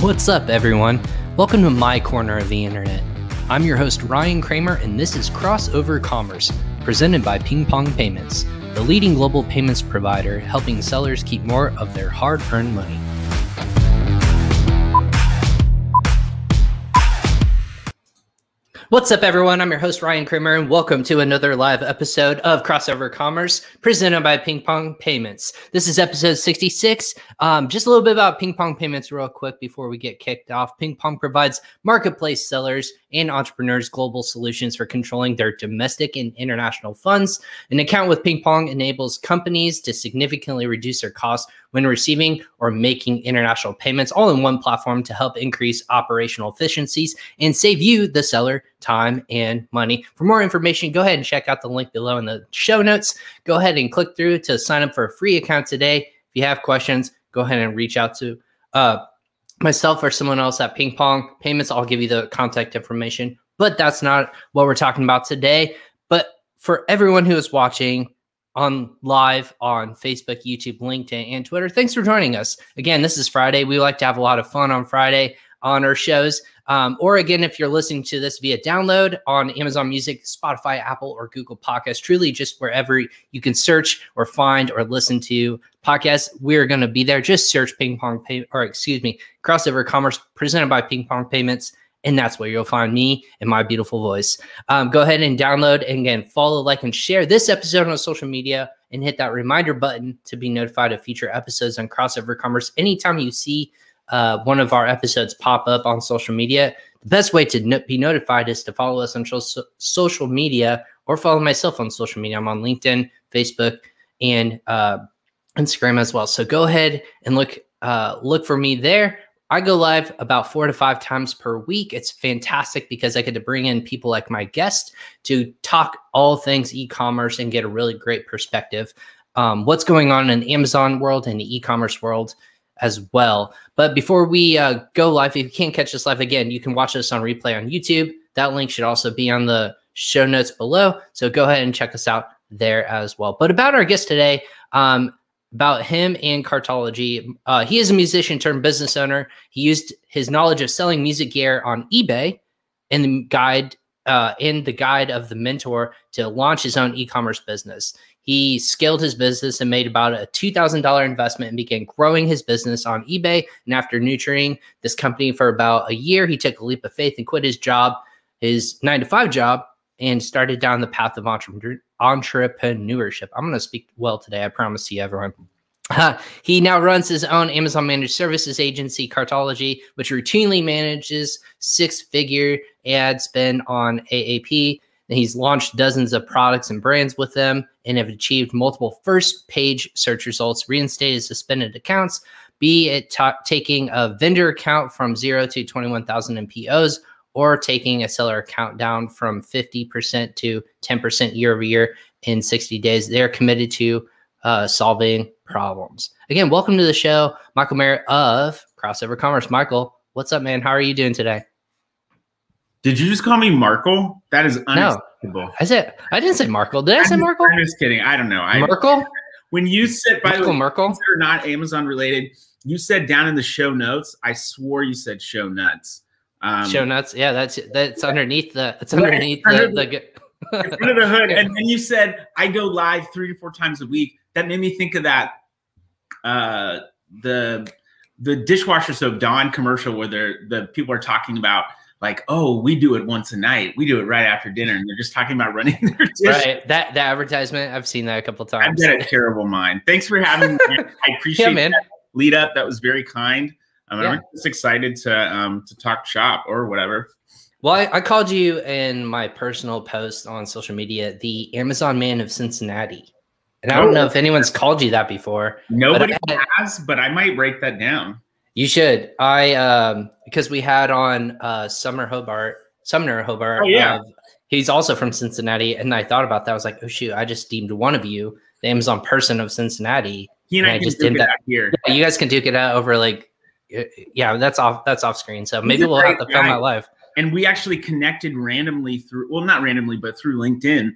What's up, everyone? Welcome to my corner of the internet. I'm your host, Ryan Kramer, and this is Crossover Commerce, presented by Ping Pong Payments, the leading global payments provider helping sellers keep more of their hard-earned money. What's up, everyone? I'm your host, Ryan Kramer, and welcome to another live episode of Crossover Commerce, presented by Ping Pong Payments. This is episode 66. Just a little bit about Ping Pong Payments real quick before we get kicked off. Ping Pong provides marketplace sellers and entrepreneurs global solutions for controlling their domestic and international funds. An account with Ping Pong enables companies to significantly reduce their costs when receiving or making international payments, all in one platform to help increase operational efficiencies and save you, the seller, time and money. For more information, go ahead and check out the link below in the show notes. Go ahead and click through to sign up for a free account today. If you have questions, go ahead and reach out to myself or someone else at Ping Pong Payments. I'll give you the contact information, but that's not what we're talking about today. But for everyone who is watching on live on Facebook, YouTube, LinkedIn, and Twitter, thanks for joining us. Again, this is Friday. We like to have a lot of fun on Friday on our shows. Or again, if you're listening to this via download on Amazon Music, Spotify, Apple, or Google Podcasts, truly just wherever you can search or find or listen to podcasts, we're going to be there. Just search Crossover Commerce presented by Ping Pong Payments, and that's where you'll find me and my beautiful voice. Go ahead and download, and again, follow, like, and share this episode on social media, and hit that reminder button to be notified of future episodes on Crossover Commerce. Anytime you see one of our episodes pop up on social media, the best way to be notified is to follow us on social media, or follow myself on social media. I'm on LinkedIn, Facebook, and Instagram as well. So go ahead and look for me there. I go live about 4 to 5 times per week. It's fantastic because I get to bring in people like my guest to talk all things e-commerce and get a really great perspective. What's going on in the Amazon world and the e-commerce world as well. But before we go live, if you can't catch us live, again, you can watch us on replay on YouTube. That link should also be on the show notes below. So go ahead and check us out there as well. But about our guest today, about him and Cartology, he is a musician turned business owner. He used his knowledge of selling music gear on eBay and the guide of the mentor to launch his own e-commerce business. He scaled his business and made about a $2,000 investment and began growing his business on eBay. And after nurturing this company for about a year, he took a leap of faith and quit his job, his 9-to-5 job, and started down the path of entrepreneurship. I'm going to speak well today, I promise you, everyone. He now runs his own Amazon managed services agency, Cartology, which routinely manages 6-figure ad spend on AAP. And he's launched dozens of products and brands with them and have achieved multiple first page search results, reinstated suspended accounts, be it taking a vendor account from 0 to 21,000 in POs, or taking a seller account down from 50% to 10% year over year in 60 days. They're committed to solving problems. Again, welcome to the show, Michael Merritt of Crossover Commerce. Michael, what's up, man? How are you doing today? Did you just call me Markle? That is unacceptable. No, I didn't say Markle. Did I say Markle? I'm just kidding. I don't know. Merkel? When you said, by the way, Merkel? They're not Amazon related. You said down in the show notes, I swore you said show nuts. Show nuts. Yeah, that's underneath the. It's underneath the under the hood. And then you said I go live 3 to 4 times a week. That made me think of that the dishwasher soap Dawn commercial where the people are talking about, like, oh, we do it once a night. We do it right after dinner. And they're just talking about running their dish. Right. That advertisement, I've seen that a couple of times. I've got a terrible mind. Thanks for having me. I appreciate that lead up. That was very kind. I'm just excited to talk shop or whatever. Well, I called you in my personal post on social media, the Amazon Man of Cincinnati. And I don't know if anyone's called you that before. Nobody has, but I might break that down. You should. Because we had on Sumner Hobart. Oh, yeah. He's also from Cincinnati. And I thought about that. I was like, oh, shoot, I just deemed one of you the Amazon person of Cincinnati. He and I just did that here. Yeah, you guys can duke it out over that's off screen. So maybe we'll have to film that live. And we actually connected randomly through, well, not randomly, but through LinkedIn.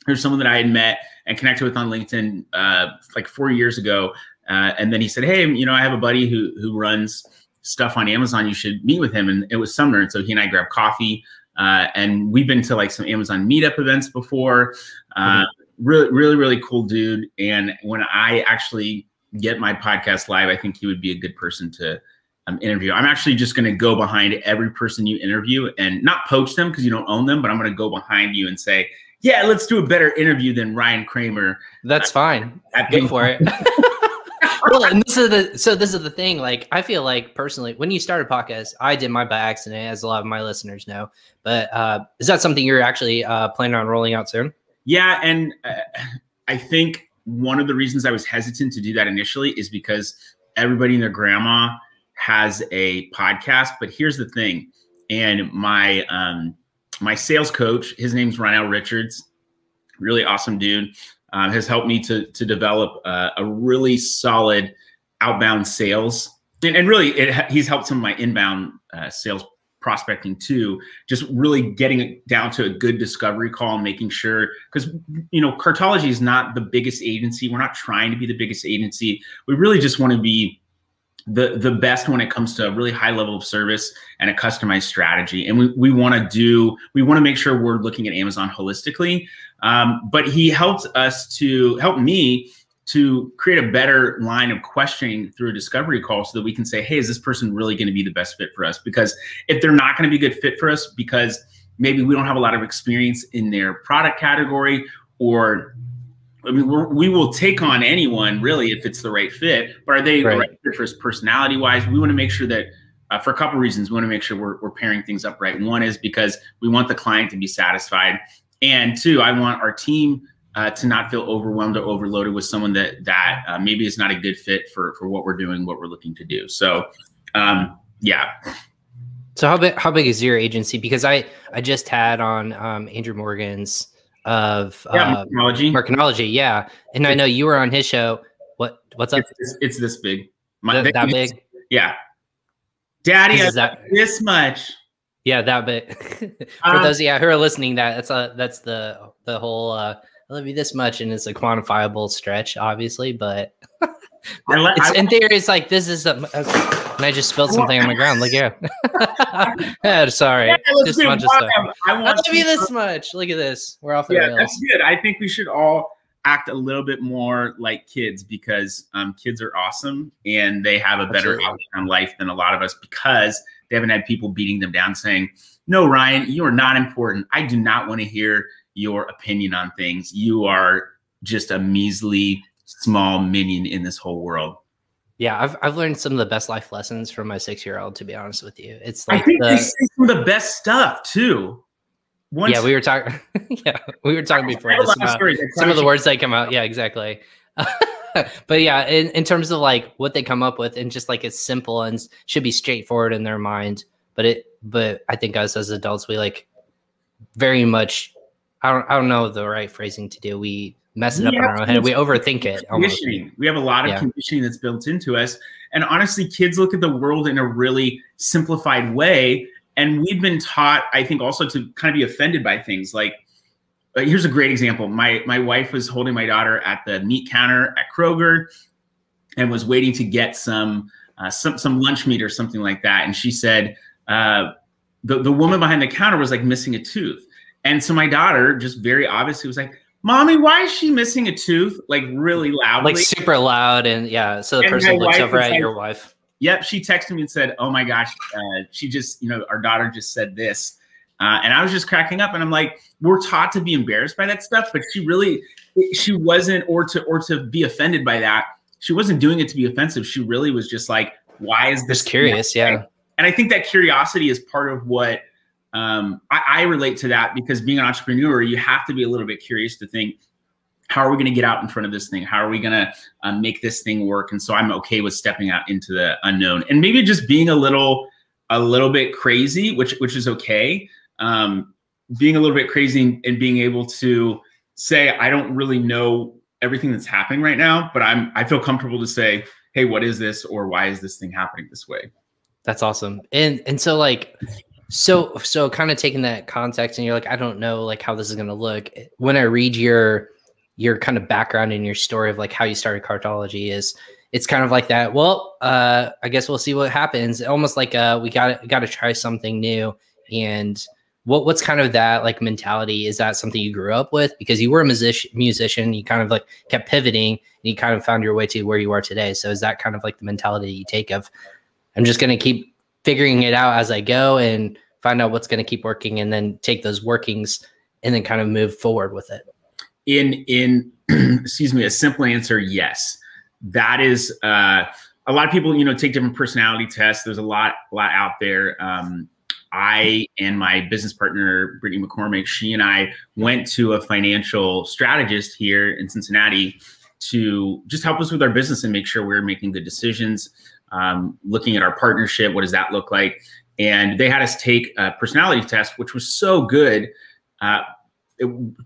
There's someone that I had met and connected with on LinkedIn like 4 years ago. And then he said, hey, I have a buddy who runs stuff on Amazon. You should meet with him. And it was Sumner. And so he and I grabbed coffee. And we've been to like some Amazon meetup events before. Really, really, really cool dude. And when I actually get my podcast live, I think he would be a good person to interview. I'm actually just going to go behind every person you interview and not poach them because you don't own them, but I'm going to go behind you and say, yeah, let's do a better interview than Ryan Kramer. That's fine. Go for it. Well, and this is the thing. Like, I feel like personally, when you start a podcast, I did mine by accident, as a lot of my listeners know. But is that something you're actually planning on rolling out soon? Yeah, and I think one of the reasons I was hesitant to do that initially is because everybody and their grandma has a podcast. But here's the thing, and my sales coach, his name's Ronell Richards, really awesome dude, has helped me to develop a really solid outbound sales. And really, he's helped some of my inbound sales prospecting too, just really getting it down to a good discovery call and making sure, because, Cartology is not the biggest agency. We're not trying to be the biggest agency. We really just want to be the best when it comes to a really high level of service and a customized strategy. And we want to make sure we're looking at Amazon holistically. But he helped me to create a better line of questioning through a discovery call so that we can say, hey, is this person really going to be the best fit for us? Because if they're not going to be a good fit for us because maybe we don't have a lot of experience in their product category, or we will take on anyone really if it's the right fit, but are they the right fit for us personality wise? We want to make sure that for a couple of reasons, we want to make sure we're pairing things up right. One is because we want the client to be satisfied. And two, I want our team to not feel overwhelmed or overloaded with someone that maybe is not a good fit for what we're doing, what we're looking to do. So, yeah. So how big is your agency? Because I just had on Andrew Morgan's of Markenology, yeah. And I know you were on his show. What's up? It's this big. That big? Yeah. Daddy, this much. Yeah, that big. For those who are listening, that's the whole I love you this much, and it's a quantifiable stretch, obviously, but in theory, it's like this is and I just spilled something on the ground. Look here. Sorry. Yeah, this much of stuff. I love you this much. Look at this. We're off the rails. That's good. I think we should all act a little bit more like kids because kids are awesome and they have a better outlook on life than a lot of us because they haven't had people beating them down saying, no, Ryan, you are not important. I do not want to hear your opinion on things. You are just a measly small minion in this whole world. Yeah, I've learned some of the best life lessons from my 6-year-old, to be honest with you. It's like I think they say some of the best stuff too. We were talking before this about some of the words that come out. Yeah, exactly. But yeah, in terms of like what they come up with, and just like it's simple and should be straightforward in their mind. But I think us as adults, we like very much. I don't know the right phrasing to do. We mess it up in our own head. We overthink it. Conditioning. We have a lot of conditioning that's built into us. And honestly, kids look at the world in a really simplified way. And we've been taught, I think, also to kind of be offended by things. Like, here's a great example. My wife was holding my daughter at the meat counter at Kroger and was waiting to get some lunch meat or something like that. And she said, the woman behind the counter was like missing a tooth. And so my daughter just very obviously was like, Mommy, why is she missing a tooth? Like really loudly. Like super loud. And yeah, so the person looks over at your wife. Yep, she texted me and said, oh my gosh, she just, our daughter just said this. And I was just cracking up and I'm like, we're taught to be embarrassed by that stuff, but she wasn't, or to be offended by that. She wasn't doing it to be offensive. She really was just like, why is this? Just curious, yeah. And I think that curiosity is part of what I relate to that, because being an entrepreneur, you have to be a little bit curious to think, how are we going to get out in front of this thing? How are we going to make this thing work? And so I'm okay with stepping out into the unknown and maybe just being a little bit crazy, which is okay. Being a little bit crazy and being able to say, I don't really know everything that's happening right now, but I feel comfortable to say, hey, what is this? Or why is this thing happening this way? That's awesome. And so like, so kind of taking that context and you're like, I don't know like how this is going to look. When I read your kind of background and your story of like how you started Cartology is it's kind of like that. Well, I guess we'll see what happens. Almost like we got to try something new. And what's kind of that like mentality? Is that something you grew up with because you were a musician? You kind of like kept pivoting and you kind of found your way to where you are today. So is that kind of like the mentality you take of, I'm just going to keep figuring it out as I go and find out what's going to keep working and then take those workings and then kind of move forward with it? In excuse me, a simple answer, yes. That is a lot of people, you know, take different personality tests. There's a lot out there. I and my business partner, Brittany McCormick, she and I went to a financial strategist here in Cincinnati to just help us with our business and make sure we're making good decisions, looking at our partnership. What does that look like? And they had us take a personality test, which was so good.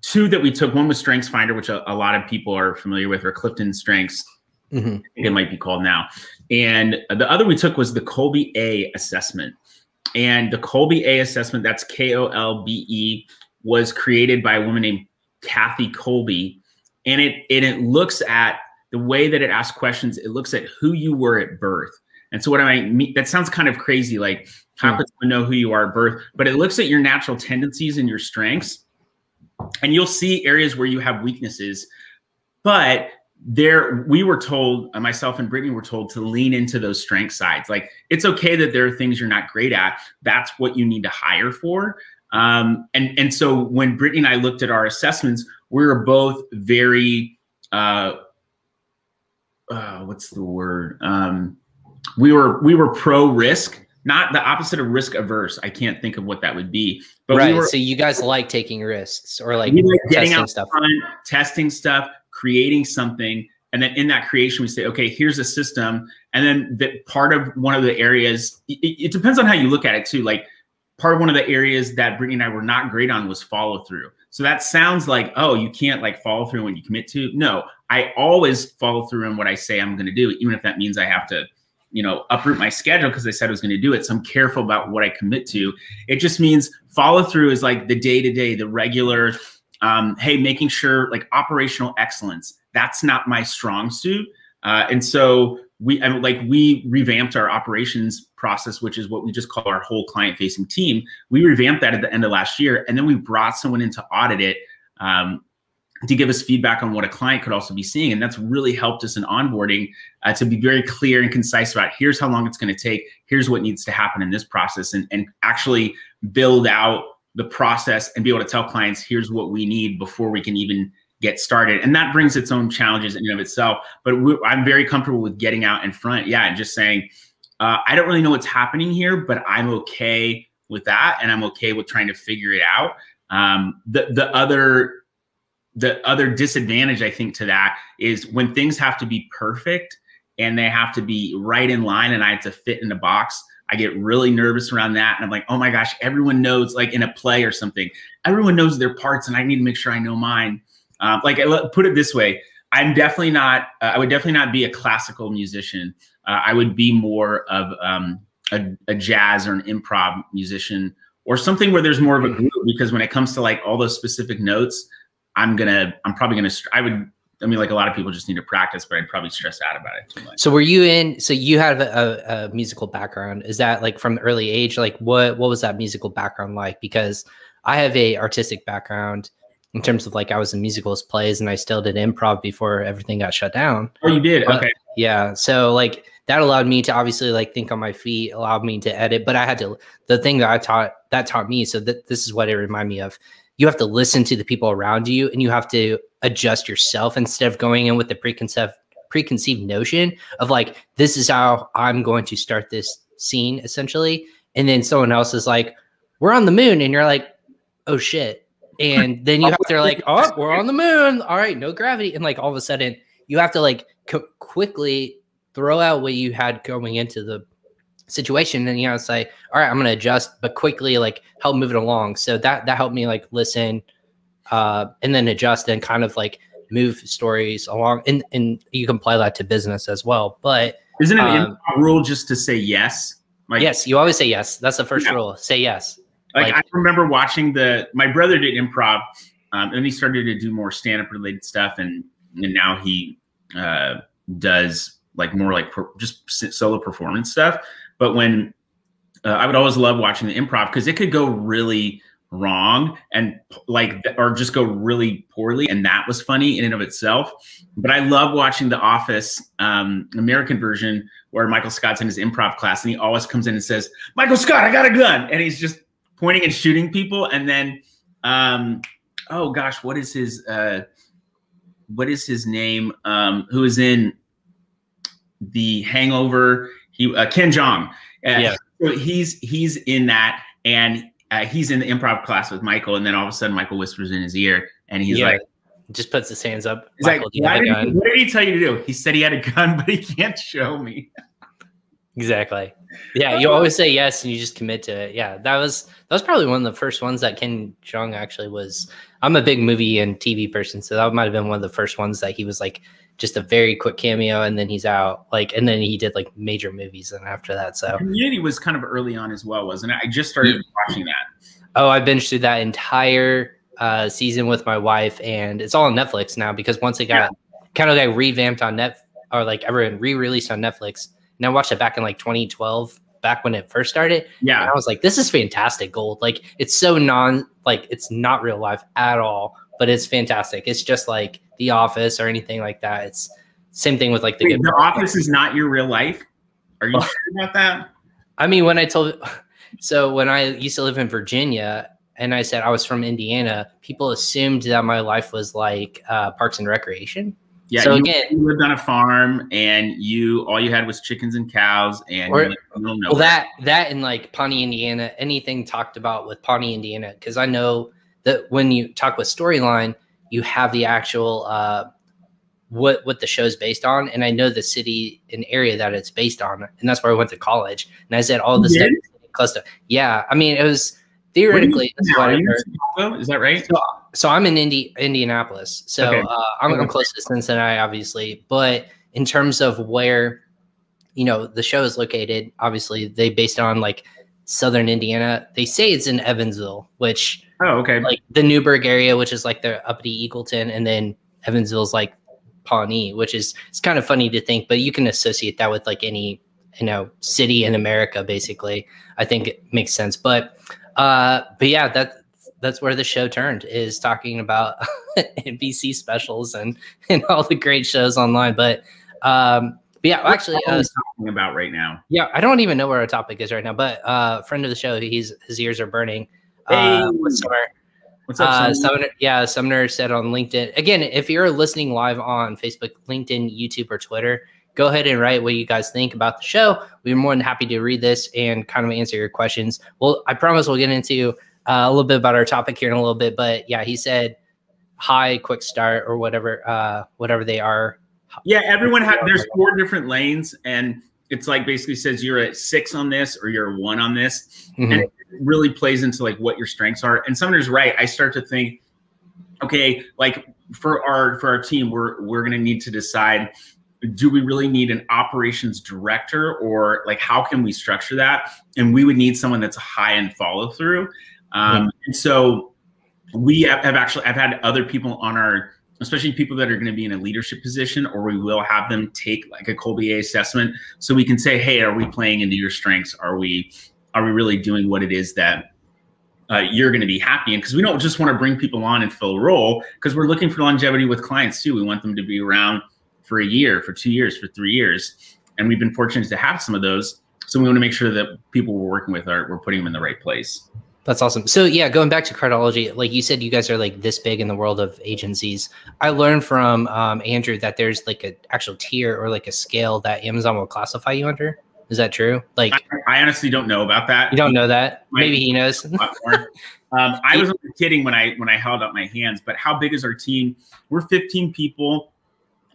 Two that we took, one was StrengthsFinder, which a lot of people are familiar with, or Clifton Strengths. I think it might be called now. And the other we took was the Kolbe A assessment. And the Kolbe A assessment, that's Kolbe, was created by a woman named Kathy Kolbe. And it looks at the way that it asks questions. It looks at who you were at birth. And so what I mean, that sounds kind of crazy, like how could someone know who you are at birth? But it looks at your natural tendencies and your strengths. And you'll see areas where you have weaknesses. But we were told, myself and Brittany were told to lean into those strength sides. Like, it's okay that there are things you're not great at. That's what you need to hire for. And so when Brittany and I looked at our assessments, we were both very, what's the word? We were pro risk, not the opposite of risk averse. I can't think of what that would be. But right. So you guys like taking risks, or like getting out stuff, testing stuff, creating something. And then in that creation, we say, okay, here's a system. And then that part of one of the areas, it depends on how you look at it too. Like, part of one of the areas that Brittany and I were not great on was follow through. So that sounds like, oh, you can't like follow through when you commit to. No, I always follow through on what I say I'm going to do, even if that means I have to, you know, uproot my schedule because I said I was going to do it. So I'm careful about what I commit to. It just means follow through is like the day-to-day, the regular, hey, making sure, like, operational excellence. That's not my strong suit. And so we revamped our operations process, which is what we just call our whole client-facing team. We revamped that at the end of last year, and then we brought someone in to audit it to give us feedback on what a client could also be seeing. And that's really helped us in onboarding to be very clear and concise about here's how long it's going to take, here's what needs to happen in this process, and actually build out the process and be able to tell clients, here's what we need before we can even get started. And that brings its own challenges in and of itself. But I'm very comfortable with getting out in front. Yeah. And just saying, I don't really know what's happening here, but I'm okay with that. And I'm okay with trying to figure it out. The other disadvantage, I think, to that is when things have to be perfect and they have to be right in line and I have to fit in the box, I get really nervous around that. And I'm like, oh my gosh, everyone knows, like in a play or something, everyone knows their parts and I need to make sure I know mine. Like, put it this way, I'm definitely not, I would definitely not be a classical musician. I would be more of a jazz or an improv musician or something where there's more of a group, because when it comes to like all those specific notes, I'm probably gonna, I mean, like a lot of people just need to practice, but I'd probably stress out about it too much. So so you have a musical background. Is that like from the early age? Like what was that musical background like? Because I have a artistic background in terms of like I was in musicals, plays, and I still did improv before everything got shut down. Oh, you did? Okay. Yeah. So like that allowed me to obviously like think on my feet, allowed me to edit, but I had to, the thing that taught me, so that this is what it reminded me of. You have to listen to the people around you and you have to adjust yourself instead of going in with the preconceived notion of like, this is how I'm going to start this scene essentially. And then someone else is like, we're on the moon. And you're like, oh shit. And then you have to like, oh, we're on the moon. All right. No gravity. And like, all of a sudden you have to like quickly throw out what you had going into the situation, and you know, it's like, all right, I'm gonna adjust, but quickly like help move it along. So that helped me like listen and then adjust and kind of like move stories along, and you can apply that to business as well. But isn't an improv rule just to say yes? Like, yes, you always say yes. That's the first rule. Say yes. Like I remember watching my brother did improv, and he started to do more stand-up related stuff, and now he does like more like just solo performance stuff. But when I would always love watching the improv because it could go really wrong and like, or just go really poorly. And that was funny in and of itself. But I love watching The Office, American version, where Michael Scott's in his improv class and he always comes in and says, "Michael Scott, I got a gun." And he's just pointing and shooting people. And then, oh gosh, what is his name? Who is in The Hangover? Ken Jeong. Yeah. So he's in that, and he's in the improv class with Michael, and then all of a sudden Michael whispers in his ear, and he's like, just puts his hands up. He's Michael, like, what did he tell you to do? He said he had a gun, but he can't show me. Exactly. Yeah, you always say yes, and you just commit to it. Yeah, that was probably one of the first ones that Ken Jeong actually was. I'm a big movie and TV person, so that might have been one of the first ones that he was like just a very quick cameo, and then he's out. Like, and then he did like major movies, and after that, so Community was kind of early on as well, wasn't it? I just started watching that. Oh, I binged through that entire season with my wife, and it's all on Netflix now because once it got kind of like revamped on or like everyone re-released on Netflix. And I watched it back in like 2012, back when it first started. Yeah. And I was like, this is fantastic gold. Like, it's so it's not real life at all, but it's fantastic. It's just like The Office or anything like that. It's same thing with like The Office is not your real life. Are you sure about that? I mean, when I used to live in Virginia and I said I was from Indiana, people assumed that my life was like Parks and Recreation. Yeah, so you lived on a farm, and all you had was chickens and cows, and that and like Pawnee, Indiana, anything talked about with Pawnee, Indiana, because I know that when you talk with Storyline, you have the actual what the show's based on, and I know the city and area that it's based on, and that's where I went to college. And I said all this stuff close to. Yeah, I mean, it was theoretically. Is that right? So I'm in Indianapolis. So okay. I'm close to Cincinnati, obviously. But in terms of where, the show is located, obviously they based on like Southern Indiana. They say it's in Evansville, which like the Newburgh area, which is like the uppity Eagleton, and then Evansville's like Pawnee, which is it's kind of funny to think, but you can associate that with like any city in America. Basically, I think it makes sense. But yeah, that's where the show turned, is talking about NBC specials and all the great shows online. But yeah, actually, talking about right now. Yeah, I don't even know where our topic is right now. But friend of the show, his ears are burning. Hey, what's up, Sumner? Yeah, Sumner said on LinkedIn. Again, if you're listening live on Facebook, LinkedIn, YouTube, or Twitter, go ahead and write what you guys think about the show. We're more than happy to read this and kind of answer your questions. Well, I promise we'll get into a little bit about our topic here in a little bit, but yeah, he said hi, quick start, or whatever they are. Yeah, everyone there's 4 different lanes, and it's like basically says you're a 6 on this or you're a 1 on this. Mm-hmm. And it really plays into like what your strengths are. And Sumner's right. I start to think, okay, like for our team, we're gonna need to decide, do we really need an operations director, or like how can we structure that? And we would need someone that's a high-end follow through. And so we I've had other people on our, especially people that are going to be in a leadership position, or we will have them take like a Colby assessment, so we can say, hey, are we playing into your strengths? Are we really doing what it is that you're going to be happy in? Because we don't just want to bring people on and fill a role, because we're looking for longevity with clients too. We want them to be around for a year, for 2 years, for 3 years. And we've been fortunate to have some of those. So we want to make sure that people we're working with we're putting them in the right place. That's awesome. So yeah, going back to Cardology, like you said, you guys are like this big in the world of agencies. I learned from Andrew that there's like an actual tier or like a scale that Amazon will classify you under. Is that true? Like, I honestly don't know about that. You don't know that? Maybe he knows. I was only kidding when I held up my hands, but how big is our team? We're 15 people.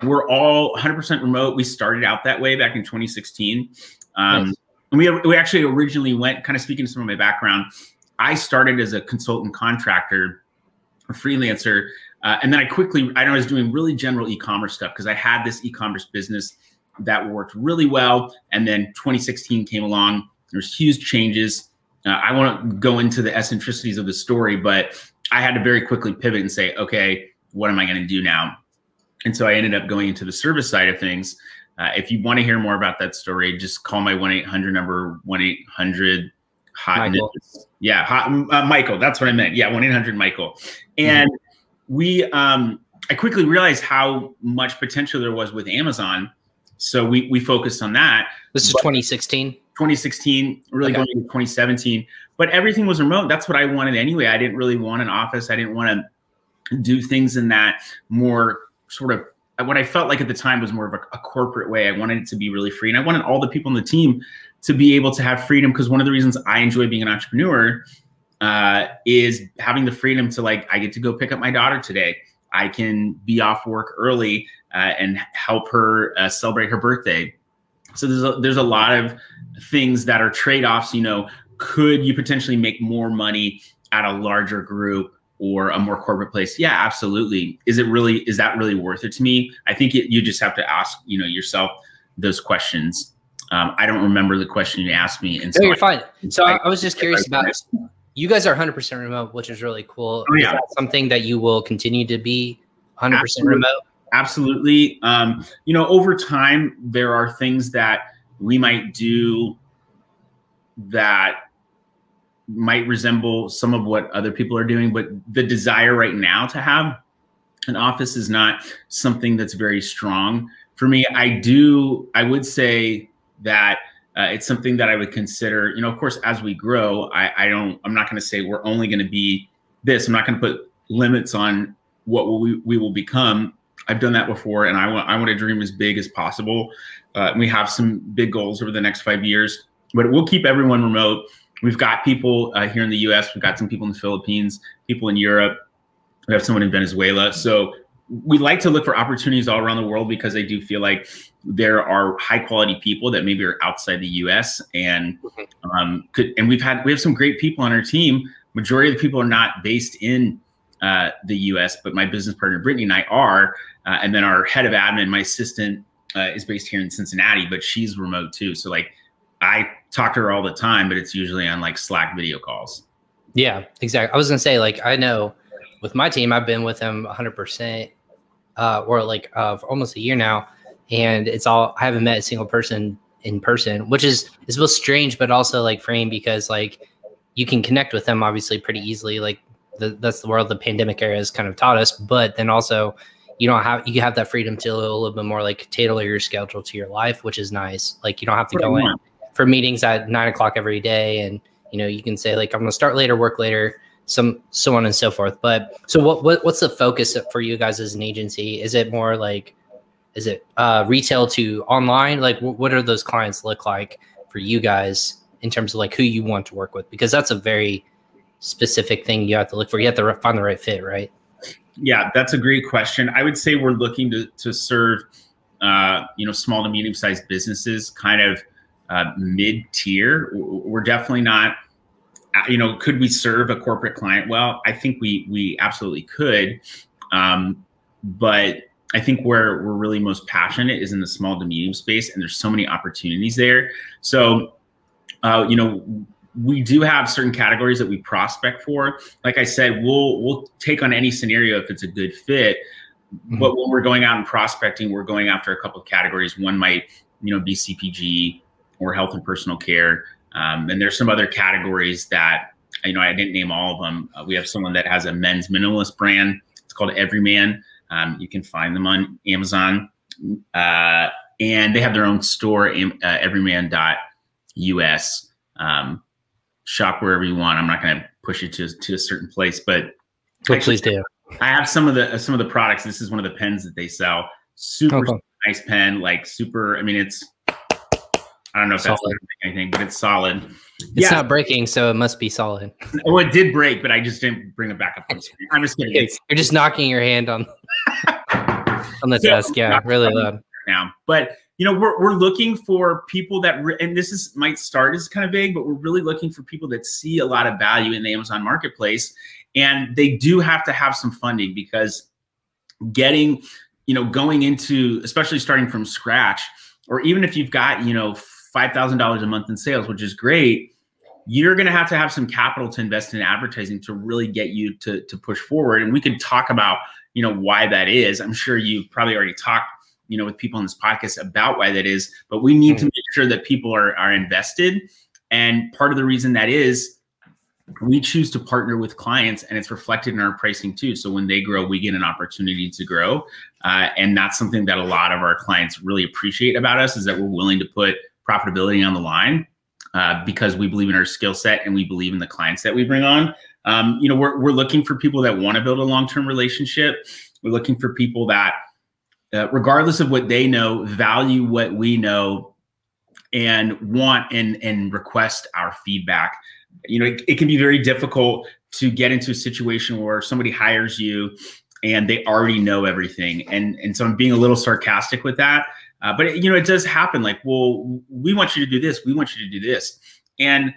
We're all 100% remote. We started out that way back in 2016. Nice. And we actually originally went, kind of speaking to some of my background, I started as a consultant contractor, a freelancer, and then I was doing really general e-commerce stuff because I had this e-commerce business that worked really well. And then 2016 came along. There's huge changes. I won't go into the eccentricities of the story, but I had to very quickly pivot and say, okay, what am I going to do now? And so I ended up going into the service side of things. If you want to hear more about that story, just call my 1-800 number, 1-800-HOT. Yeah, Michael. That's what I meant. Yeah, 1-800-Michael. And I quickly realized how much potential there was with Amazon. So we focused on that. This is 2016. 2016, really going into 2017. But everything was remote. That's what I wanted anyway. I didn't really want an office. I didn't want to do things in that more sort of what I felt like at the time was more of a corporate way. I wanted it to be really free. And I wanted all the people on the team to be able to have freedom, because one of the reasons I enjoy being an entrepreneur is having the freedom to, like, I get to go pick up my daughter today. I can be off work early and help her celebrate her birthday. So there's a lot of things that are trade-offs. You know, could you potentially make more money at a larger group or a more corporate place? Yeah, absolutely. Is that really worth it to me? I think you just have to ask, you know, yourself those questions. I don't remember the question you asked me. And so no, you're fine. So I was just curious about it. You guys are 100% remote, which is really cool. Oh, yeah. Is that something that you will continue to be 100% remote? Absolutely. You know, over time, there are things that we might do that might resemble some of what other people are doing, but the desire right now to have an office is not something that's very strong for me. I would say that it's something that I would consider, you know, of course, as we grow, I'm not going to say we're only going to be this. I'm not going to put limits on what we will become. I've done that before, and I want to dream as big as possible. We have some big goals over the next 5 years, but we'll keep everyone remote. We've got people here in the US, we've got some people in the Philippines, people in Europe, we have someone in Venezuela. So we like to look for opportunities all around the world, because I do feel like there are high quality people that maybe are outside the US and we have some great people on our team. Majority of the people are not based in the US, but my business partner, Brittany, and I are. And then our head of admin, my assistant, is based here in Cincinnati, but she's remote too. So like, I talk to her all the time, but it's usually on like Slack video calls. Yeah, exactly. I was gonna say, like, I know with my team, I've been with them 100%, or like for almost a year now, and I haven't met a single person in person, which is both strange but also like freeing, because like you can connect with them obviously pretty easily. Like that's the world the pandemic era has kind of taught us, but then also you have that freedom to a little bit more like tailor your schedule to your life, which is nice. Like you don't have to go in for meetings at 9 o'clock every day, and you know, you can say like, I'm going to start later, work later, so on and so forth. But so what's the focus for you guys as an agency? Is it more like, is it retail to online? Like what are those clients look like for you guys in terms of like who you want to work with? Because that's a very specific thing you have to look for. You have to find the right fit, right? Yeah, that's a great question. I would say we're looking to serve, you know, small to medium sized businesses, kind of mid-tier. We're definitely not, you know, could we serve a corporate client? Well, I think we absolutely could. But I think where we're really most passionate is in the small to medium space, and there's so many opportunities there. So, you know, we do have certain categories that we prospect for. Like I said, we'll take on any scenario if it's a good fit. But when we're going out and prospecting, we're going after a couple of categories. One might, you know, be CPG or health and personal care. And there's some other categories that, you know, I didn't name all of them. We have someone that has a men's minimalist brand. It's called Everyman. You can find them on Amazon. And they have their own store, everyman.us. Shop wherever you want. I'm not going to push you to a certain place, but please do. I have some of the products. This is one of the pens that they sell. Super nice pen, like super. I mean, it's, I don't know if solid. That's anything, but it's solid. It's not breaking, so it must be solid. Oh, it did break, but I just didn't bring it back up on the screen. I'm just kidding. You're just knocking your hand on the desk. Yeah, really loud now. But you know, we're looking for people that, and this might start as kind of vague, but we're really looking for people that see a lot of value in the Amazon marketplace, and they do have to have some funding, because getting, you know, going into, especially starting from scratch, or even if you've got, you know, $5,000 a month in sales, which is great, you're going to have some capital to invest in advertising to really get you to push forward. And we could talk about, you know, why that is. I'm sure you probably already talked, with people on this podcast about why that is, but we need to make sure that people are invested. And part of the reason that is, we choose to partner with clients, and it's reflected in our pricing too. So when they grow, we get an opportunity to grow. And that's something that a lot of our clients really appreciate about us, is that we're willing to put profitability on the line because we believe in our skill set and we believe in the clients that we bring on. We're looking for people that want to build a long-term relationship. We're looking for people that, regardless of what they know, value what we know and want and request our feedback. It can be very difficult to get into a situation where somebody hires you and they already know everything. And so I'm being a little sarcastic with that. But it does happen. Like, well, we want you to do this. We want you to do this. And,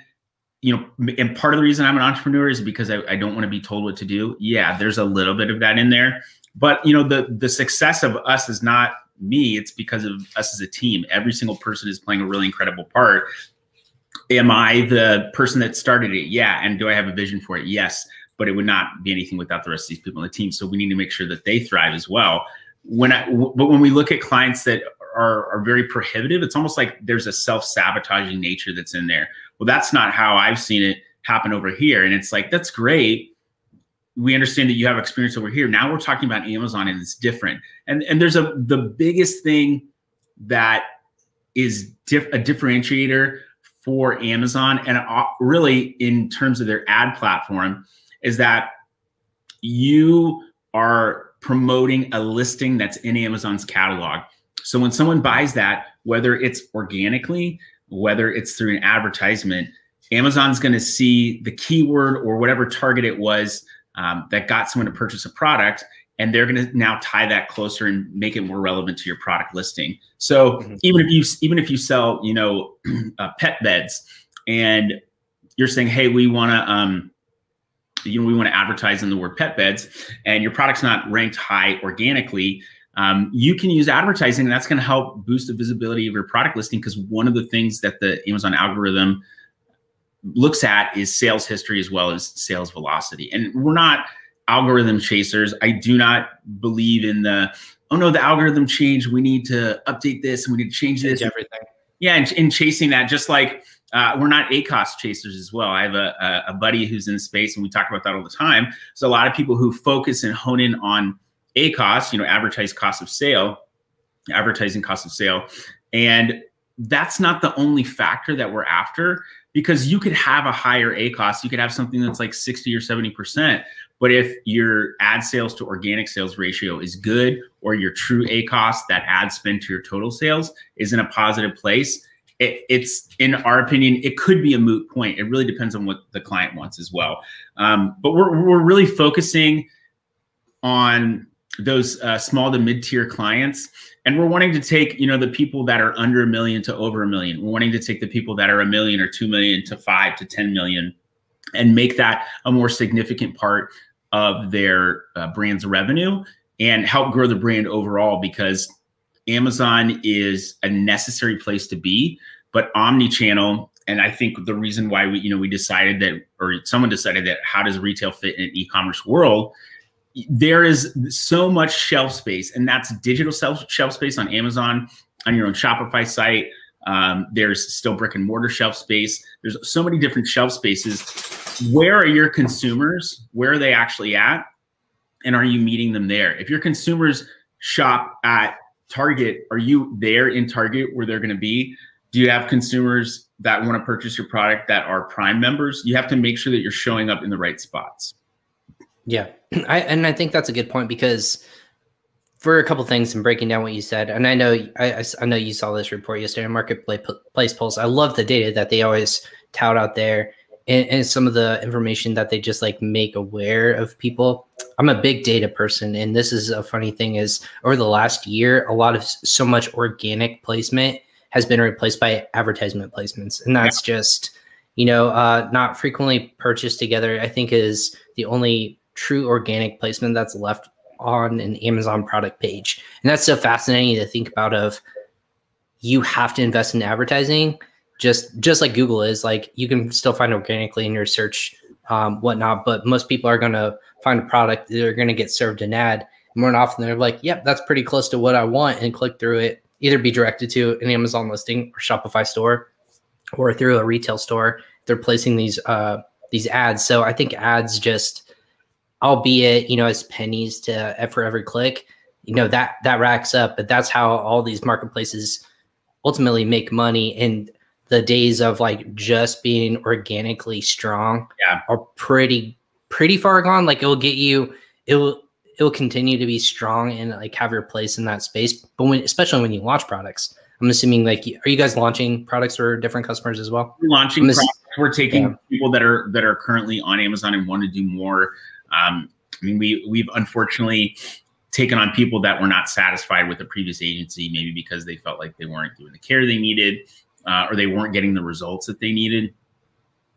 and part of the reason I'm an entrepreneur is because I don't want to be told what to do. Yeah, there's a little bit of that in there. But, the success of us is not me. It's because of us as a team. Every single person is playing a really incredible part. Am I the person that started it? Yeah. And do I have a vision for it? Yes. But it would not be anything without the rest of these people on the team. So we need to make sure that they thrive as well. But when we look at clients that are very prohibitive, it's almost like there's a self-sabotaging nature that's in there. Well, that's not how I've seen it happen over here. And it's like, that's great. We understand that you have experience over here. Now we're talking about Amazon, and it's different. And there's the biggest thing that is a differentiator for Amazon, and really in terms of their ad platform, is that you are promoting a listing that's in Amazon's catalog. So when someone buys that, whether it's organically, whether it's through an advertisement, Amazon's going to see the keyword or whatever target it was that got someone to purchase a product, and they're going to now tie that closer and make it more relevant to your product listing. So even if you sell, pet beds, and you're saying, hey, we want to, we want to advertise in the word pet beds, and your product's not ranked high organically, you can use advertising, and that's going to help boost the visibility of your product listing. Because one of the things that the Amazon algorithm looks at is sales history as well as sales velocity. And we're not algorithm chasers. I do not believe in the algorithm changed, we need to update this and we need to change this. Everything. Yeah, and in chasing that, just like we're not ACoS chasers as well. I have a buddy who's in the space, and we talk about that all the time. So a lot of people who focus and hone in on ACoS, advertising cost of sale, and that's not the only factor that we're after, because you could have a higher ACoS, you could have something that's like 60 or 70%. But if your ad sales to organic sales ratio is good, or your true ACoS, that ad spend to your total sales, is in a positive place, it's, in our opinion, it could be a moot point. It really depends on what the client wants as well. But we're really focusing on those small to mid-tier clients. And we're wanting to take, the people that are under $1 million to over $1 million. We're wanting to take the people that are $1 million or $2 million to $5 million to $10 million, and make that a more significant part of their brand's revenue, and help grow the brand overall, because Amazon is a necessary place to be, but omni-channel. And I think the reason why we decided that, or someone decided that, how does retail fit in an e-commerce world? There is so much shelf space, and that's digital shelf space on Amazon, on your own Shopify site. There's still brick and mortar shelf space. There's so many different shelf spaces. Where are your consumers? Where are they actually at? And are you meeting them there? If your consumers shop at Target, are you there in Target where they're going to be? Do you have consumers that want to purchase your product that are Prime members? You have to make sure that you're showing up in the right spots. Yeah. I think that's a good point, because for a couple of things and breaking down what you said, and I know you saw this report yesterday on Marketplace Pulse. I love the data that they always tout out there, and some of the information that they just like make aware of people. I'm a big data person, and this is a funny thing is, over the last year, so much organic placement has been replaced by advertisement placements. And that's just, not frequently purchased together, I think, is the only true organic placement that's left on an Amazon product page. And that's so fascinating to think about. Of, you have to invest in advertising, just like Google is. Like, you can still find organically in your search, whatnot, but most people are going to find a product, they're going to get served an ad, more than often they're like, yep, that's pretty close to what I want, and click through it, either be directed to an Amazon listing or Shopify store or through a retail store. They're placing these ads. So I think ads just, albeit, as pennies for every click, that racks up, but that's how all these marketplaces ultimately make money. And the days of like just being organically strong are pretty far gone. Like it will continue to be strong and like have your place in that space. But especially when you launch products, I'm assuming, like, are you guys launching products for different customers as well? We're launching products. We're taking people that are currently on Amazon and want to do more. We've unfortunately taken on people that were not satisfied with the previous agency, maybe because they felt like they weren't doing the care they needed, or they weren't getting the results that they needed.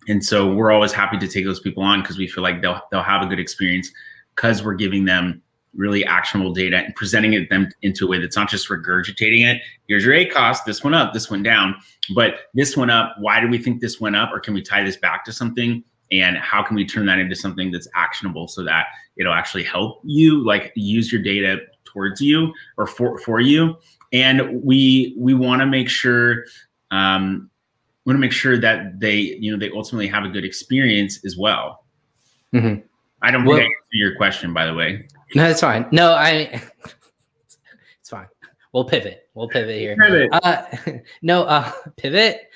And so we're always happy to take those people on because we feel like they'll have a good experience because we're giving them really actionable data and presenting it them into a way that's not just regurgitating it. Here's your ACoS, this went up, this went down, but this went up. Why do we think this went up? Or can we tie this back to something? And how can we turn that into something that's actionable so that it'll actually help you, like, use your data towards you or for you? And we want to make sure that they ultimately have a good experience as well. Mm-hmm. I don't think I answered your question, by the way. No, that's fine. No, it's fine. We'll pivot here. Pivot.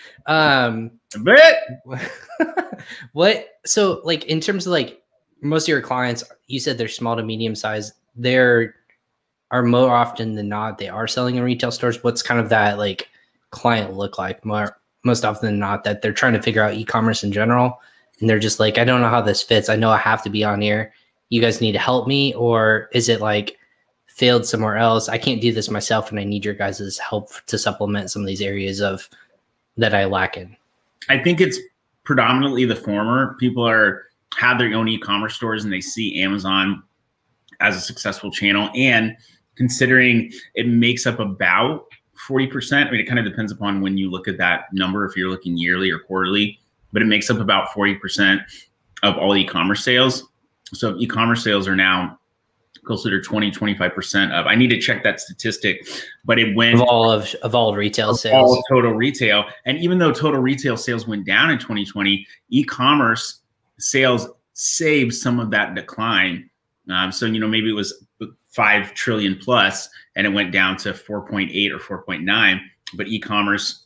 What? So, like, in terms of like most of your clients, you said they're small to medium size. There are more often than not they are selling in retail stores. What's kind of that like client look like most often than not, that they're trying to figure out e-commerce in general, and they're just like, I don't know how this fits. I know I have to be on here. You guys need to help me, or is it like failed somewhere else? I can't do this myself, and I need your guys' help to supplement some of these areas that I lack in. I think it's predominantly the former. People have their own e-commerce stores and they see Amazon as a successful channel. And considering it makes up about 40%, I mean, it kind of depends upon when you look at that number, if you're looking yearly or quarterly, but it makes up about 40% of all e-commerce sales. So e-commerce sales are now closer to 20-25% of, I need to check that statistic, but it went of all retail sales, all total retail. And even though total retail sales went down in 2020, e-commerce sales saved some of that decline. So, maybe it was 5 trillion plus and it went down to 4.8 or 4.9, but e-commerce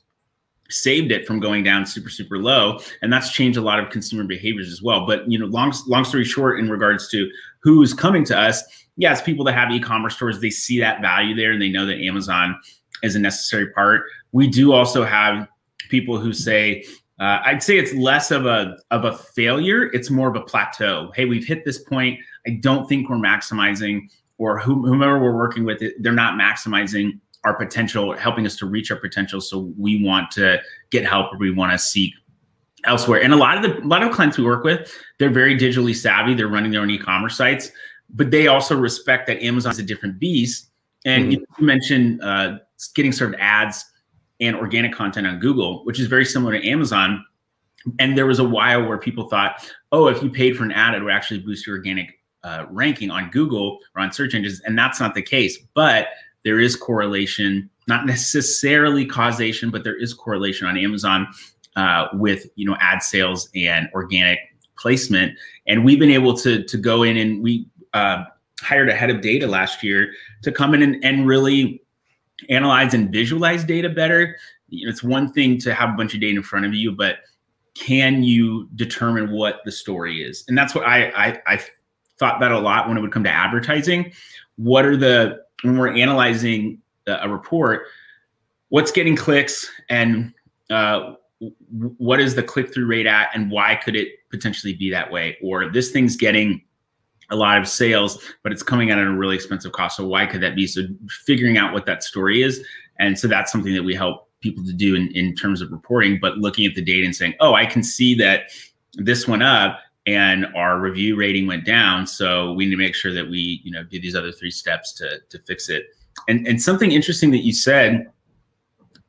saved it from going down super, super low. And that's changed a lot of consumer behaviors as well. But, long story short, in regards to who's coming to us, yeah, it's people that have e-commerce stores. They see that value there and they know that Amazon is a necessary part. We do also have people who say, I'd say it's less of a failure. It's more of a plateau. Hey, we've hit this point. I don't think we're maximizing, or whomever we're working with, they're not maximizing our potential, helping us to reach our potential. So we want to get help, or we want to seek elsewhere. And a lot of clients we work with, they're very digitally savvy. They're running their own e-commerce sites, but they also respect that Amazon is a different beast. And you mentioned getting served ads and organic content on Google, which is very similar to Amazon. And there was a while where people thought, oh, if you paid for an ad, it would actually boost your organic ranking on Google or on search engines. And that's not the case. But there is correlation, not necessarily causation, but there is correlation on Amazon with ad sales and organic placement. And we've been able to go in, and we hired a head of data last year to come in and really analyze and visualize data better. It's one thing to have a bunch of data in front of you, but can you determine what the story is? And that's what I thought that a lot when it would come to advertising. When we're analyzing a report, what's getting clicks, and what is the click-through rate at, and why could it potentially be that way? Or this thing's getting a lot of sales, but it's coming out at a really expensive cost. So why could that be? So figuring out what that story is. And so that's something that we help people to do in terms of reporting, but looking at the data and saying, oh, I can see that this went up and our review rating went down. So we need to make sure that we, do these other 3 steps to fix it. And something interesting that you said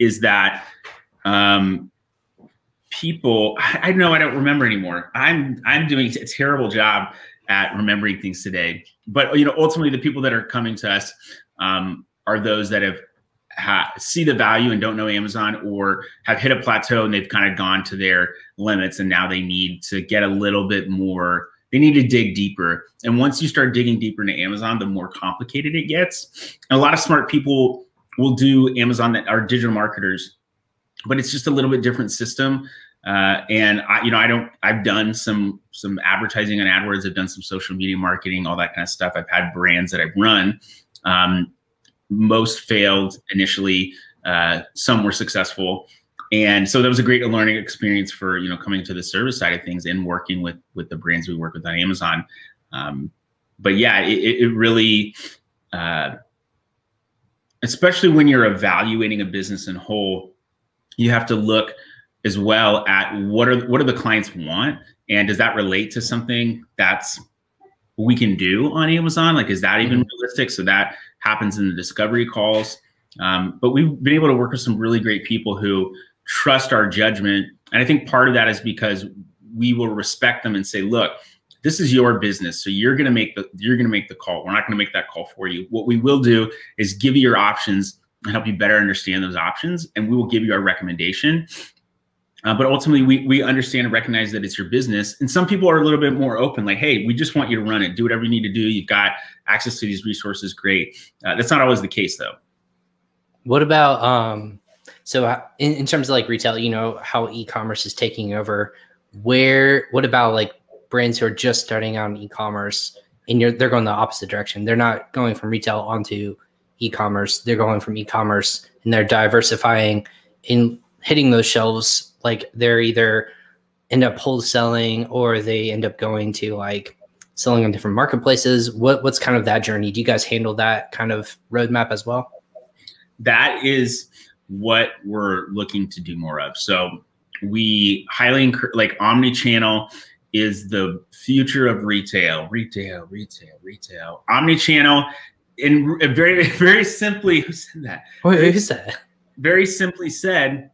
is that people, I don't remember anymore. I'm doing a terrible job at remembering things today. But, you know, ultimately the people that are coming to us are those that see the value and don't know Amazon, or have hit a plateau and they've kind of gone to their limits and now they need to get a little bit more, they need to dig deeper. And once you start digging deeper into Amazon, the more complicated it gets. And a lot of smart people will do Amazon that are digital marketers, but it's just a little bit different system. And I've done some advertising on AdWords. I've done some social media marketing, all that kind of stuff. I've had brands that I've run. Most failed initially. Some were successful. And so that was a great learning experience for, you know, coming to the service side of things and working with the brands we work with on Amazon. But yeah, it really, especially when you're evaluating a business in whole, you have to look as well at what do the clients want, and does that relate to something that's we can do on Amazon? Like, is that even realistic? So that happens in the discovery calls. But we've been able to work with some really great people who trust our judgment, and I think part of that is because we will respect them and say, look, this is your business, so you're going to make the call. We're not going to make that call for you. What we will do is give you your options and help you better understand those options, and we will give you our recommendation. But ultimately, we understand and recognize that it's your business. And some people are a little bit more open, like, hey, we just want you to run it. Do whatever you need to do. You've got access to these resources. Great. That's not always the case, though. What about, so in terms of like retail, you know, how e-commerce is taking over, what about like brands who are just starting out in e-commerce and they're going the opposite direction? They're not going from retail onto e-commerce. They're going from e-commerce and they're diversifying in hitting those shelves. Like they're either end up wholesaling or they end up going to like selling on different marketplaces. What's kind of that journey? Do you guys handle that kind of roadmap as well? That is what we're looking to do more of. So we highly encourage, like, omni-channel is the future of retail. Omni-channel, in very, very simply, who said that? Wait, who said that? Very simply said,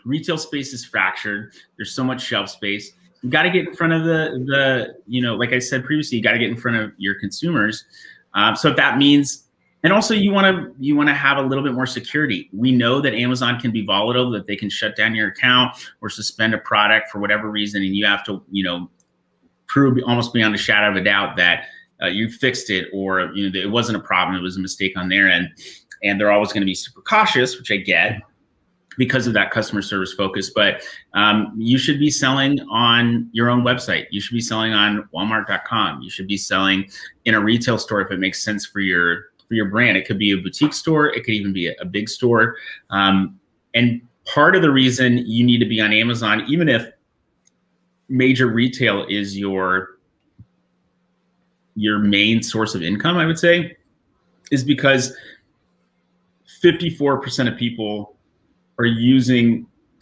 retail space is fractured. There's so much shelf space. You got to get in front of the, you know, like I said previously, you got to get in front of your consumers. So if that means, and also you want to have a little bit more security. We know that Amazon can be volatile, that they can shut down your account or suspend a product for whatever reason, and you have to, you know, prove almost beyond a shadow of a doubt that you fixed it, or, you know, it wasn't a problem, it was a mistake on their end. And they're always going to be super cautious, which I get, because of that customer service focus. But you should be selling on your own website. You should be selling on Walmart.com. You should be selling in a retail store if it makes sense for your brand. It could be a boutique store. It could even be a big store. And part of the reason you need to be on Amazon, even if major retail is your main source of income, I would say, is because 54% of people are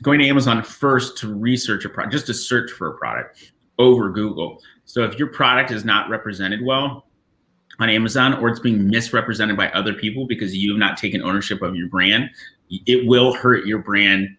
going to Amazon first to research a product, just to search for a product over Google. So if your product is not represented well on Amazon, or it's being misrepresented by other people because you have not taken ownership of your brand, it will hurt your brand.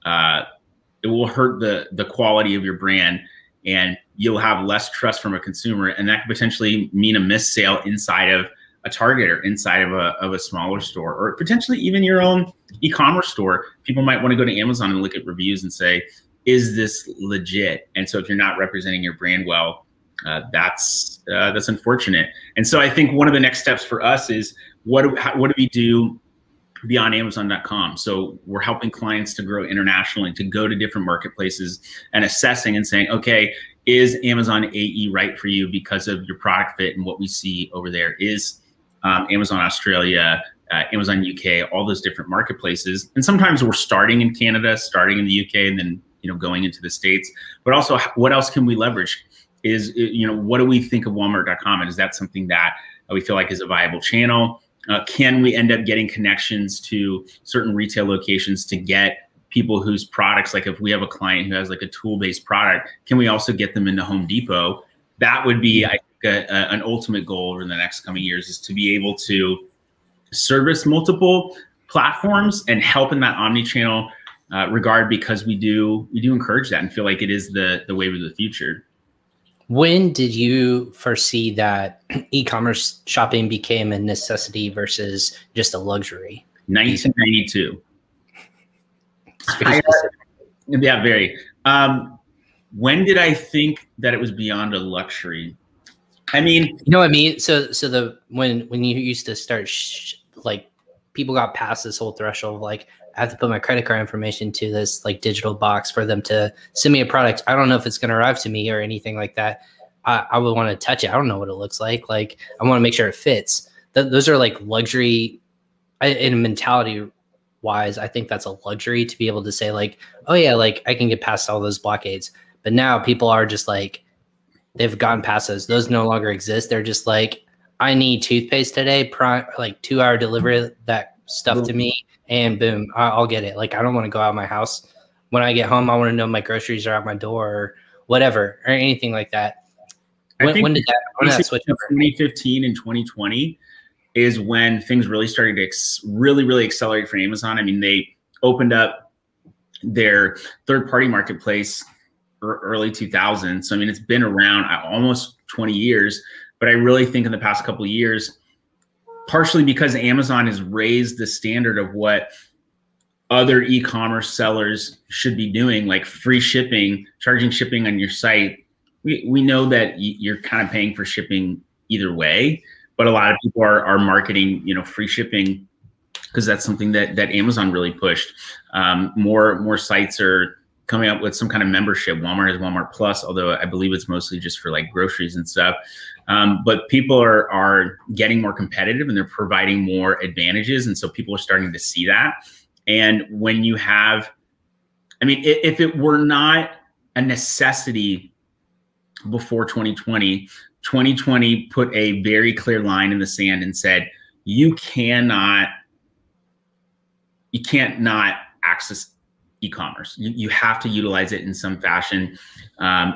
It will hurt the quality of your brand, and you'll have less trust from a consumer. And that could potentially mean a missed sale inside of a Target or inside of a smaller store, or potentially even your own e-commerce store. People might want to go to Amazon and look at reviews and say, is this legit? And so if you're not representing your brand well, that's unfortunate. And so I think one of the next steps for us is what do we do beyond Amazon.com? So we're helping clients to grow internationally, to go to different marketplaces and assessing and saying, okay, is Amazon AE right for you because of your product fit and what we see over there? Is Amazon Australia, Amazon UK, all those different marketplaces. And sometimes we're starting in Canada, starting in the UK, and then, you know, going into the States. But also, what else can we leverage? Is, you know, what do we think of Walmart.com? And is that something that we feel like is a viable channel? Can we end up getting connections to certain retail locations to get people whose products, like if we have a client who has like a tool-based product, can we also get them into Home Depot? That would be, I think, an ultimate goal over the next coming years, is to be able to service multiple platforms and help in that omni-channel regard, because we do encourage that and feel like it is the wave of the future. When did you foresee that e-commerce shopping became a necessity versus just a luxury? 1992. Yeah, very. When did I think that it was beyond a luxury? I mean, you know what I mean? So when you used to start, like, people got past this whole threshold of like, I have to put my credit card information to this like digital box for them to send me a product. I don't know if it's going to arrive to me or anything like that. I would want to touch it. I don't know what it looks like. Like, I want to make sure it fits. Those are like luxury in mentality wise. I think that's a luxury to be able to say like, oh yeah, like I can get past all those blockades. But now people are just like, they've gotten past those. Those no longer exist. They're just like, I need toothpaste today, like 2-hour delivery that stuff to me, and boom, I'll get it. Like, I don't want to go out of my house. When I get home, I want to know my groceries are at my door or whatever, or anything like that. When did that switch over? 2015 and 2020 is when things really started to really accelerate for Amazon. I mean, they opened up their third-party marketplace early 2000s. So I mean, it's been around almost 20 years, but I really think in the past couple of years, partially because Amazon has raised the standard of what other e-commerce sellers should be doing, like free shipping, charging shipping on your site. We know that you're kind of paying for shipping either way, but a lot of people are marketing, you know, free shipping because that's something that Amazon really pushed. More sites are coming up with some kind of membership. Walmart has Walmart Plus, although I believe it's mostly just for like groceries and stuff. But people are getting more competitive and they're providing more advantages. And so people are starting to see that. And when you have, I mean, if it were not a necessity before 2020, 2020 put a very clear line in the sand and said, you can't not access e-commerce. You have to utilize it in some fashion.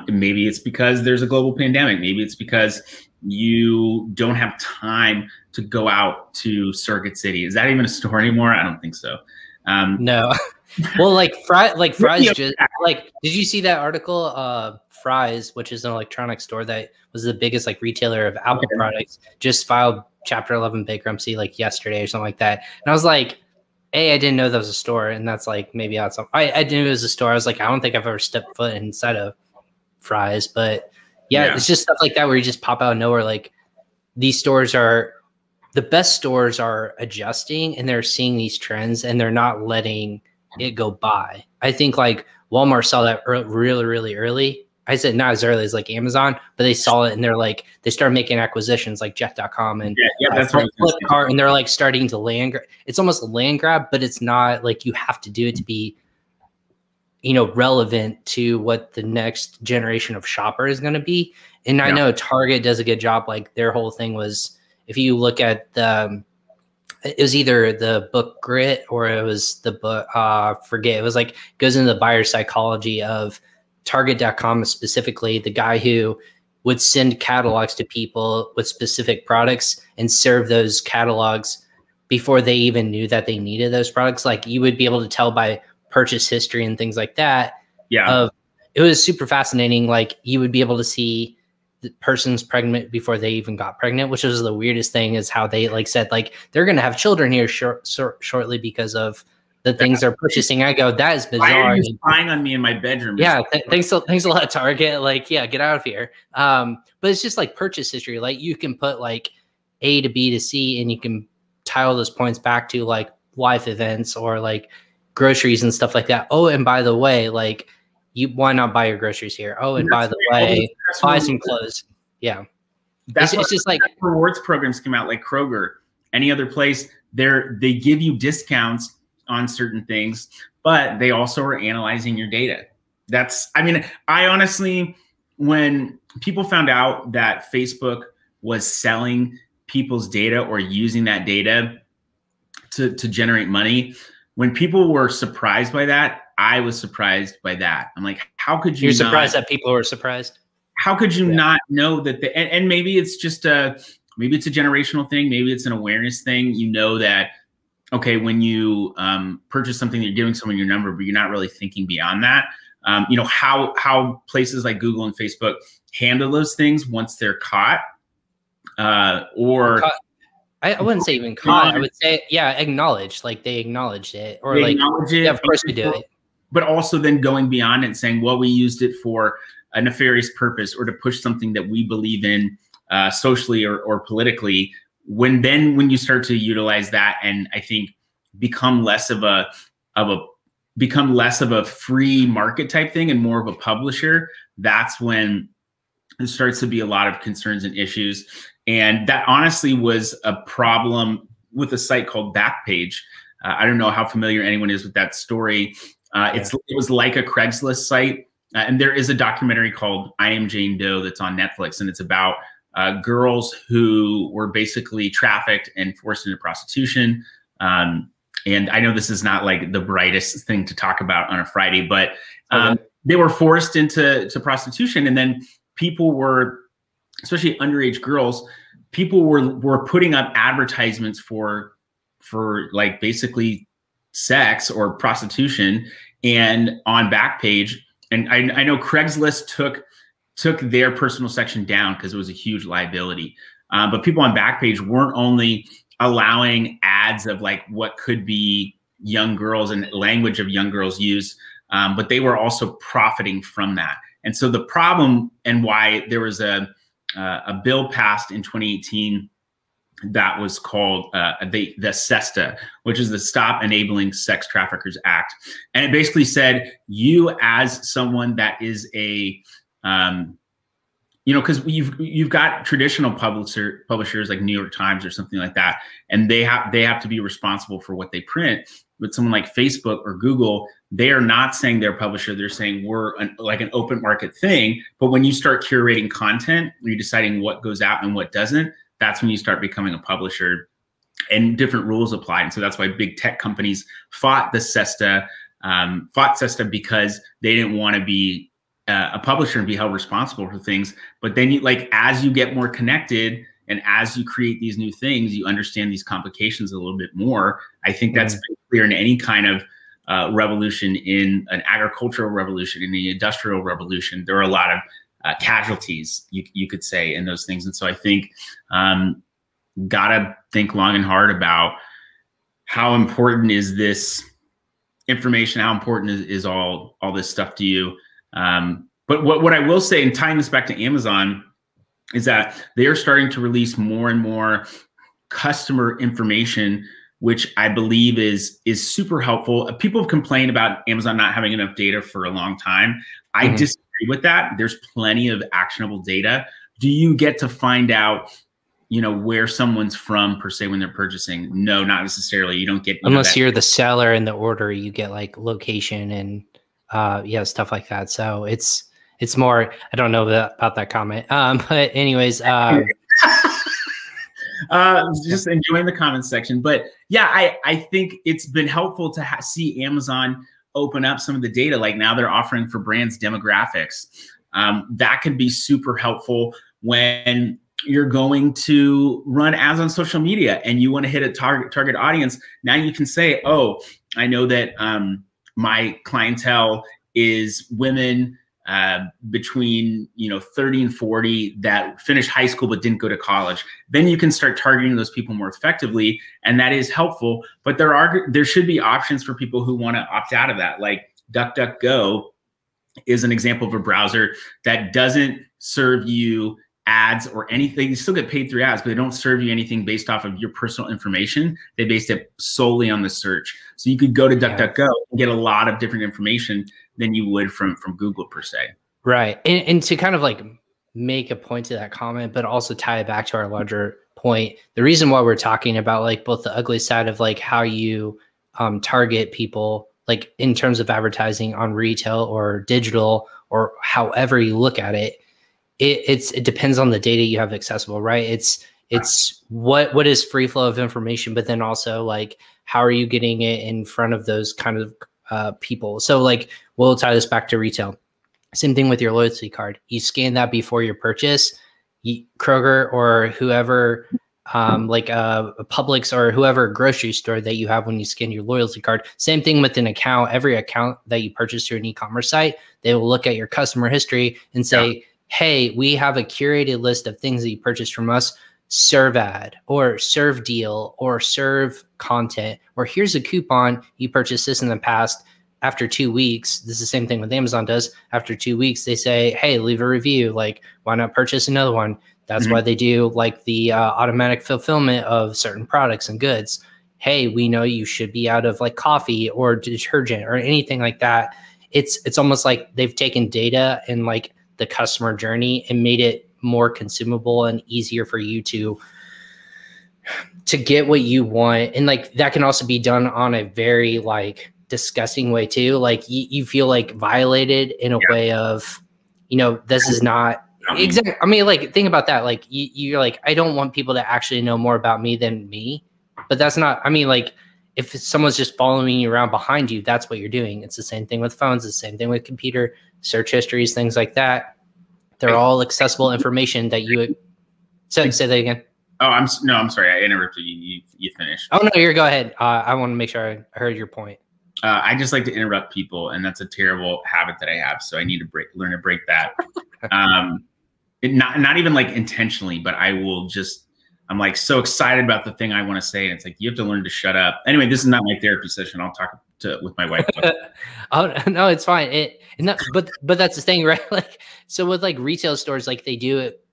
Maybe it's because there's a global pandemic. Maybe it's because you don't have time to go out to Circuit City. Is that even a store anymore? I don't think so. No. Well, like Fry's just like, did you see that article? Fry's, which is an electronics store that was the biggest like retailer of Apple products, just filed Chapter 11 bankruptcy like yesterday or something like that. And I was like, I didn't know that was a store, and that's like maybe outside. I knew it was a store. I was like, I don't think I've ever stepped foot inside of Fry's, but yeah, it's just stuff like that where you just pop out of nowhere. Like, these stores are the best stores are adjusting, and they're seeing these trends, and they're not letting it go by. I think like Walmart saw that really early. I said not as early as like Amazon, but they saw it and they're like, they started making acquisitions like Jet.com and that's Flipkart, and they're like starting to land grab. It's almost a land grab, but it's not like you have to do it to be, you know, relevant to what the next generation of shopper is going to be. And I know Target does a good job. Like, their whole thing was, if you look at the, it was either the book Grit or it was the book, forget, it was like, goes into the buyer psychology of Target.com specifically, the guy who would send catalogs to people with specific products and serve those catalogs before they even knew that they needed those products. Like, you would be able to tell by purchase history and things like that. Yeah. It was super fascinating. Like, you would be able to see the person's pregnant before they even got pregnant, which was the weirdest thing, is how they like said, like, they're going to have children here shortly because of the things they're purchasing. I go, that is bizarre. Why are you spying on me in my bedroom? Yeah. Thanks a lot, Target. Like, yeah, get out of here. But it's just like purchase history. Like, you can put like A to B to C, and you can tie all those points back to like life events or like groceries and stuff like that. Oh, and by the way, like, why not buy your groceries here? Oh, and by the way, buy some clothes. Yeah. It's just like rewards programs come out, like Kroger, any other place, they give you discounts on certain things, but they also are analyzing your data. I mean, I honestly, when people found out that Facebook was selling people's data or using that data to generate money, when people were surprised by that, I was surprised by that. I'm like, how could you? You're surprised that people were surprised? How could you not know that? And maybe it's just maybe it's a generational thing. Maybe it's an awareness thing. You know that, okay, when you purchase something, you're giving someone your number, but you're not really thinking beyond that. you know, how places like Google and Facebook handle those things once they're caught, or I wouldn't say even caught. I would say, yeah, acknowledged. Like they acknowledged it, or like, yeah, of course we do it. But also then going beyond it and saying, well, we used it for a nefarious purpose or to push something that we believe in socially or politically. When you start to utilize that, and I think become less of a free market type thing and more of a publisher, that's when there starts to be a lot of concerns and issues. And that honestly was a problem with a site called Backpage. I don't know how familiar anyone is with that story. It was like a Craigslist site. And there is a documentary called I Am Jane Doe that's on Netflix. And it's about girls who were basically trafficked and forced into prostitution. And I know this is not like the brightest thing to talk about on a Friday, but they were forced into prostitution. And then people were, especially underage girls, people were putting up advertisements for like basically sex or prostitution and on Backpage. And I know Craigslist took their personal section down because it was a huge liability. But people on Backpage weren't only allowing ads of like what could be young girls and language of young girls use, but they were also profiting from that. And so the problem, and why there was a bill passed in 2018 that was called the SESTA, which is the Stop Enabling Sex Traffickers Act. And it basically said, you as someone that is a, you know, because you've got traditional publishers like New York Times or something like that, and they have to be responsible for what they print. But someone like Facebook or Google, they are not saying they're a publisher. They're saying we're like an open market thing. But when you start curating content, you're deciding what goes out and what doesn't. That's when you start becoming a publisher, and different rules apply. And so that's why big tech companies fought SESTA because they didn't want to be a publisher and be held responsible for things. But then as you get more connected and as you create these new things, you understand these complications a little bit more. I think that's been clear in any kind of revolution, in an agricultural revolution, in the industrial revolution. There are a lot of casualties, you could say, in those things. And so I think gotta think long and hard about how important is this information, how important is all this stuff to you. But what I will say, and tying this back to Amazon, is that they are starting to release more and more customer information, which I believe is super helpful. People have complained about Amazon not having enough data for a long time. I disagree with that. There's plenty of actionable data. Do you get to find out, you know, where someone's from per se when they're purchasing? No, not necessarily. You don't get, unless you're the seller in the order, you get like location and yeah, stuff like that. So it's more, I don't know about that comment. But anyways, just enjoying the comments section. But yeah, I think it's been helpful to see Amazon open up some of the data. Like now they're offering for brands demographics. That can be super helpful when you're going to run ads on social media and you want to hit a target audience. Now you can say, oh, I know that my clientele is women between 30 and 40 that finished high school but didn't go to college. Then you can start targeting those people more effectively, and that is helpful. But there should be options for people who want to opt out of that. Like DuckDuckGo is an example of a browser that doesn't serve you ads or anything. You still get paid through ads, but they don't serve you anything based off of your personal information. They based it solely on the search. So you could go to DuckDuckGo and get a lot of different information than you would from Google per se. Right. And to kind of like make a point to that comment, but also tie it back to our larger point, the reason why we're talking about like both the ugly side of like how you target people, like in terms of advertising on retail or digital or however you look at it, it depends on the data you have accessible, right? It's what is free flow of information, but then also like how are you getting it in front of those kind of people? So like we'll tie this back to retail. Same thing with your loyalty card. You scan that before your purchase. Kroger or whoever like a Publix or whoever grocery store that you have when you scan your loyalty card. Same thing with an account. Every account that you purchase through an e-commerce site, they will look at your customer history and say, hey, we have a curated list of things that you purchased from us. Serve ad or serve deal or serve content, or here's a coupon. You purchased this in the past. After 2 weeks, this is the same thing with Amazon does. After 2 weeks, they say, hey, leave a review. Like, why not purchase another one? That's why they do like the automatic fulfillment of certain products and goods. Hey, we know you should be out of like coffee or detergent or anything like that. It's almost like they've taken data and like the customer journey and made it more consumable and easier for you to get what you want. And like that can also be done on a very like disgusting way too. Like you feel like violated in a way of, you know, this is not exactly. I mean, like think about that. Like you're like, I don't want people to actually know more about me than me, but that's not, I mean, like if someone's just following you around behind you, that's what you're doing. It's the same thing with phones. It's the same thing with computer search histories, things like that. They're all accessible information that you say that again. Oh, I'm sorry. I interrupted you. You finished. Oh no, go ahead. I want to make sure I heard your point. I just like to interrupt people, and that's a terrible habit that I have. So I need to learn to break that. Not even like intentionally, but I will just. I'm like so excited about the thing I want to say, and it's like you have to learn to shut up. Anyway, this is not my therapy session. I'll talk with my wife. Oh no, it's fine. But that's the thing, right? Like so with like retail stores, like they do it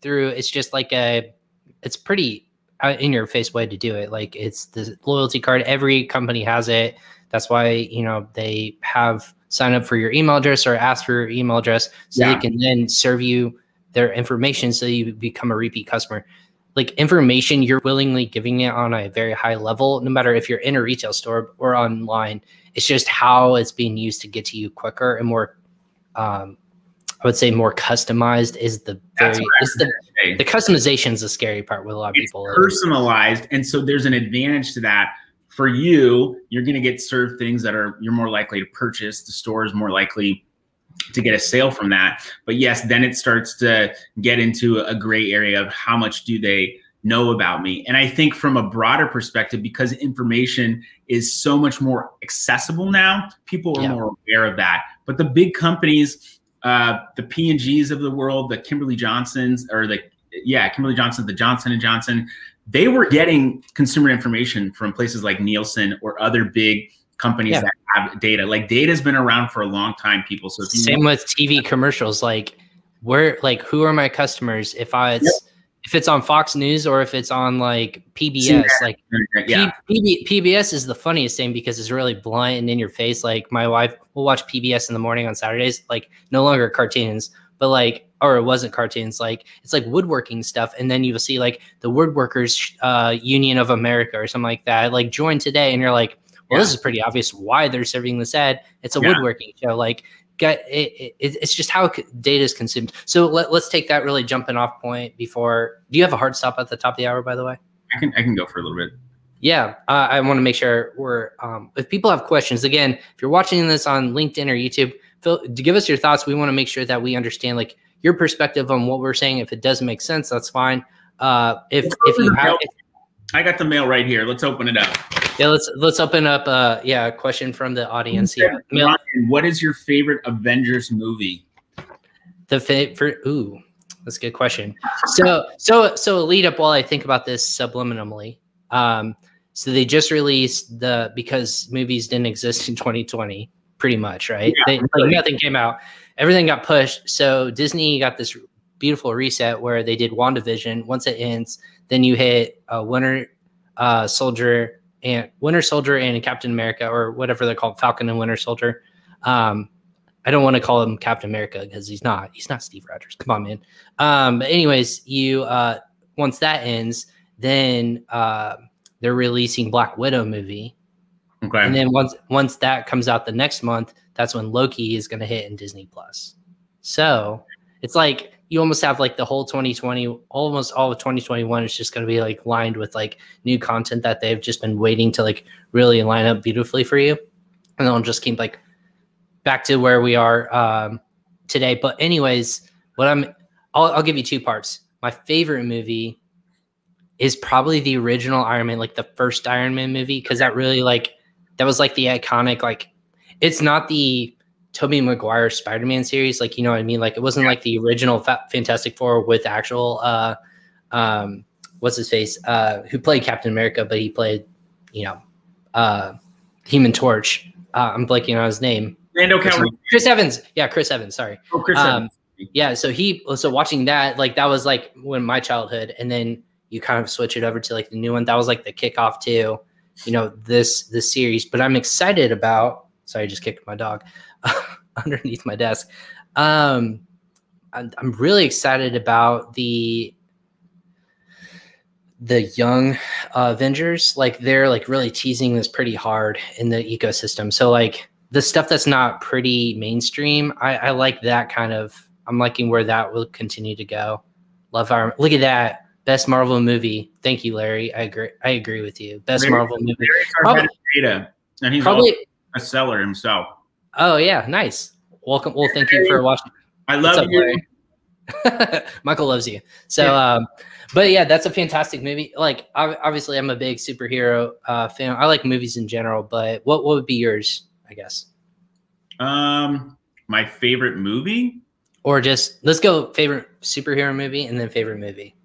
through. It's just like it's pretty in your face way to do it. Like it's the loyalty card. Every company has it. That's why, you know, they have sign up for your email address or ask for your email address so they can then serve you their information so you become a repeat customer. Like information, you're willingly giving it on a very high level, no matter if you're in a retail store or online. It's just how it's being used to get to you quicker and more, I would say more customized is the the customization is the scary part with a lot of people. Personalized. And so there's an advantage to that. For you, you're going to get served things that you're more likely to purchase. The store is more likely to get a sale from that. But yes, then it starts to get into a gray area of how much do they know about me. And I think from a broader perspective, because information is so much more accessible now, people are more aware of that. But the big companies, the P&Gs of the world, the Kimberly Johnsons, or Kimberly Johnson, the Johnson & Johnson, they were getting consumer information from places like Nielsen or other big companies that have data. Like data's been around for a long time, people. So same with TV commercials. Like who are my customers? If it's on Fox News or if it's on like PBS, like PBS is the funniest thing because it's really blunt and in your face. Like my wife will watch PBS in the morning on Saturdays, like no longer cartoons, but like, or it wasn't cartoons, like it's like woodworking stuff. And then you will see like the Woodworkers Union of America or something like that, like join today. And you're like, well, this is pretty obvious why they're serving this ad. It's a woodworking show. Like it's just how data is consumed. So let's take that really jumping off point before. Do you have a hard stop at the top of the hour, by the way? I can go for a little bit. Yeah, I want to make sure we're. If people have questions, again, if you're watching this on LinkedIn or YouTube, give us your thoughts. We want to make sure that we understand like your perspective on what we're saying. If it doesn't make sense, that's fine. If you have, I got the mail right here. Let's open it up. Yeah, let's open up. A question from the audience here. Ryan, what is your favorite Avengers movie? That's a good question. So lead up while I think about this subliminally. So they just released because movies didn't exist in 2020, pretty much, right? Yeah, nothing came out. Everything got pushed. So Disney got this beautiful reset where they did WandaVision. Once it ends, then you hit Winter Soldier and Captain America, or whatever they're called, Falcon and Winter Soldier. I don't want to call him Captain America because he's not Steve Rogers. Come on, man. But anyways, once that ends, then they're releasing Black Widow movie. Okay. And then once that comes out the next month, that's when Loki is going to hit in Disney Plus. So it's like you almost have like the whole 2020, almost all of 2021 is just going to be like lined with like new content that they've just been waiting to like really line up beautifully for you. And then I'll just keep like back to where we are today. But anyways, I'll give you two parts. My favorite movie is probably the original Iron Man, like the first Iron Man movie, because that really that was like the iconic, like it's not the Tobey Maguire Spider-Man series, like, you know what I mean? Like it wasn't like the original Fantastic Four with actual what's his face, who played Captain America, but he played, you know, Human Torch. I'm blanking on his name. Chris Evans. Yeah, Chris Evans. Sorry. Oh, Chris Evans. Yeah, so watching that, like that was like when my childhood, and then you kind of switch it over to like the new one. That was like the kickoff to, you know, this series. But I'm excited about. Sorry, I just kicked my dog underneath my desk. I'm really excited about the young Avengers. Like they're like really teasing this pretty hard in the ecosystem. So like the stuff that's not pretty mainstream, I like that kind of. I'm liking where that will continue to go. Love our look at that best Marvel movie. Thank you, Larry. I agree with you. Best Marvel movie. Probably, data, and he's probably a seller himself. Oh yeah, nice. Welcome. Well, thank you for watching. I love you. Michael loves you. So, but yeah, that's a fantastic movie. Like, obviously, I'm a big superhero fan. I like movies in general, but what would be yours? I guess. My favorite movie. Or just let's go favorite superhero movie and then favorite movie.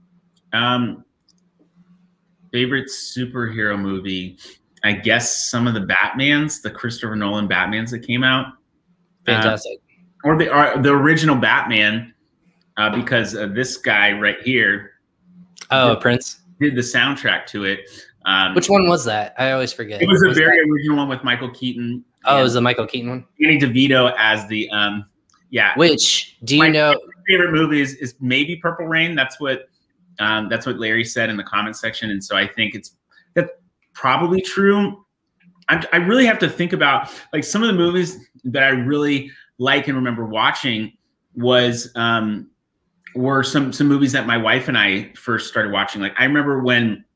Favorite superhero movie. I guess some of the Batmans, the Christopher Nolan Batmans that came out. Fantastic. Or the original Batman, because this guy right here. Oh, Prince did the soundtrack to it. Which one was that? I always forget. It was a very original one with Michael Keaton. Oh, it was the Michael Keaton one. Danny DeVito as the yeah. Which do you know? Favorite movie is maybe Purple Rain. That's what Larry said in the comment section, and so I think that's probably true. I really have to think about like some of the movies that I really like and remember watching were some movies that my wife and I first started watching. Like I remember when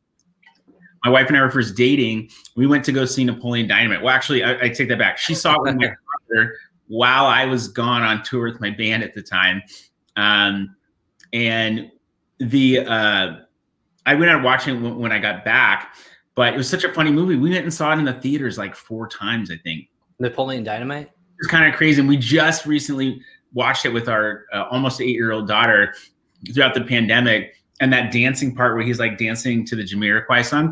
my wife and I were first dating, we went to go see Napoleon Dynamite. Well, actually, I take that back. She saw it with my brother while I was gone on tour with my band at the time. And I went out watching when I got back, but it was such a funny movie. We went and saw it in the theaters like 4 times, I think. Napoleon Dynamite? It was kind of crazy. And we just recently watched it with our almost 8-year-old daughter throughout the pandemic. And that dancing part where he's like dancing to the Jamiroquai song.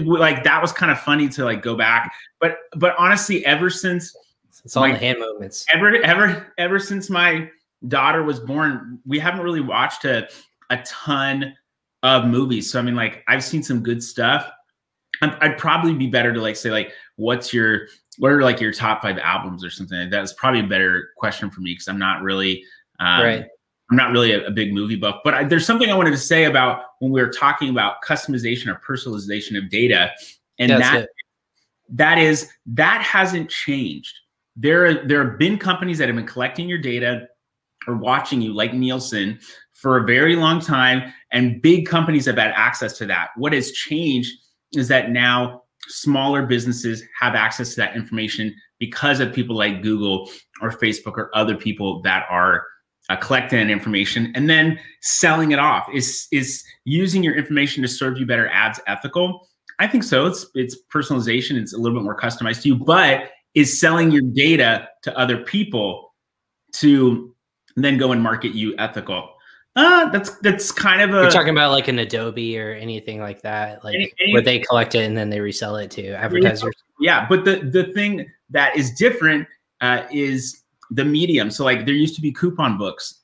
Like that was kind of funny to like go back. But honestly, ever since it's all the hand movements. Ever since my daughter was born, we haven't really watched a ton of movies. So I mean, like I've seen some good stuff. I'd probably be better to like say like what are like your top 5 albums or something like that. It's probably a better question for me because I'm not really right. I'm not really a big movie buff. But there's something I wanted to say about when we were talking about customization or personalization of data, and that hasn't changed. There have been companies that have been collecting your data or watching you, like Nielsen, for a very long time, and big companies have had access to that. What has changed is that now smaller businesses have access to that information because of people like Google or Facebook or other people that are collecting that information and then selling it off. Is using your information to serve you better ads ethical? I think so. It's personalization. It's a little bit more customized to you, but is selling your data to other people to then go and market you ethical? That's kind of a. You're talking about like an Adobe or anything like that, like where they collect it and then they resell it to advertisers. Yeah, but the thing that is different is the medium. So like there used to be coupon books.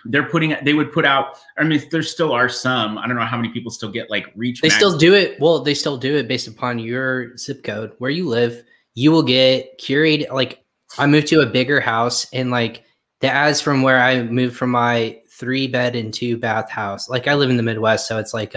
They would put out, I mean, there still are some, I don't know how many people still get like Reach. They still do it. Well, they still do it based upon your zip code where you live. You will get curated. Like I moved to a bigger house and like the ads from where I moved from my 3-bed and 2-bath house. Like I live in the Midwest. So it's like,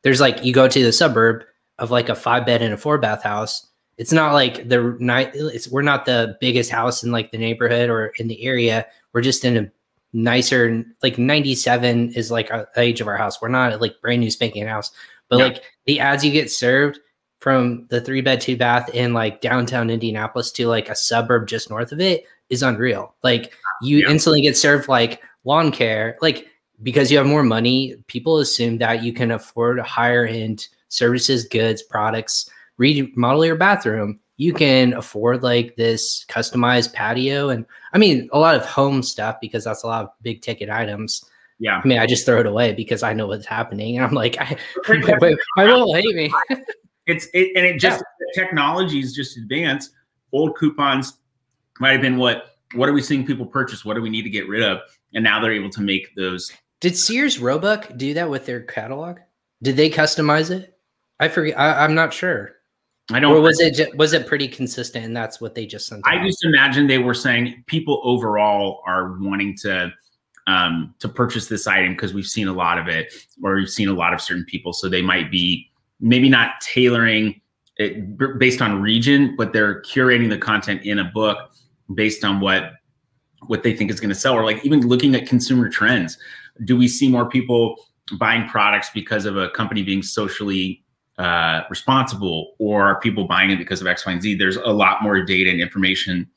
there's like, you go to the suburb of like a 5-bed and a 4-bath house. It's not like we're not the biggest house in like the neighborhood or in the area. We're just in a nicer, like 97 is like the age of our house. We're not like brand new spanking house, but like the ads you get served from the 3-bed, 2-bath in like downtown Indianapolis to like a suburb just north of it is unreal. Like you instantly get served like lawn care. Like because you have more money, people assume that you can afford higher end services, goods, products, remodel your bathroom. You can afford like this customized patio. And I mean, a lot of home stuff, because that's a lot of big ticket items. Yeah. I mean, I just throw it away because I know what's happening. And I'm like, my will hate me. Technology's just advanced. Old coupons might have been what are we seeing people purchase? What do we need to get rid of? And now they're able to make those. Did Sears Roebuck do that with their catalog? Did they customize it? I forget. I'm not sure. I don't. Or was it pretty consistent and that's what they just sent out? I just imagine they were saying people overall are wanting to purchase this item because we've seen a lot of it, or we've seen a lot of certain people. So they might be maybe not tailoring it based on region, but they're curating the content in a book based on what they think is going to sell, or like even looking at consumer trends. Do we see more people buying products because of a company being socially responsible, or are people buying it because of X, Y, and Z? There's a lot more data and information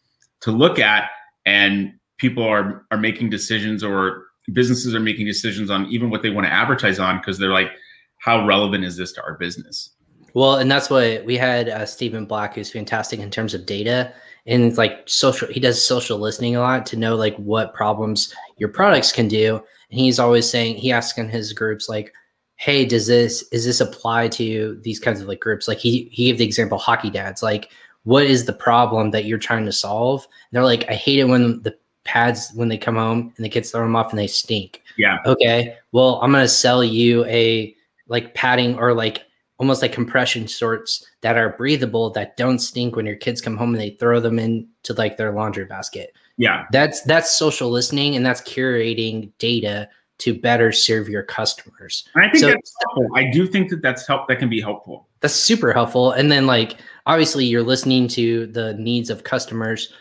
to look at, and people are making decisions, or businesses are making decisions on even what they want to advertise on, because they're like, how relevant is this to our business? Well, and that's what we had Stephen Black, who's fantastic in terms of data. And it's like he does social listening a lot to know like what problems your products can do. And he's always saying, he asks in his groups like, hey, is this apply to these kinds of like groups? Like he gave the example hockey dads, like, what is the problem that you're trying to solve? And they're like, I hate it when the pads, when they come home and the kids throw them off and they stink. Yeah. Okay. Well, I'm going to sell you a like padding, or like almost like compression shorts that are breathable, that don't stink when your kids come home and they throw them into like their laundry basket. Yeah. That's social listening, and that's curating data to better serve your customers. And I think that's helpful. I do think that can be helpful. That's super helpful. And then like, obviously you're listening to the needs of customers,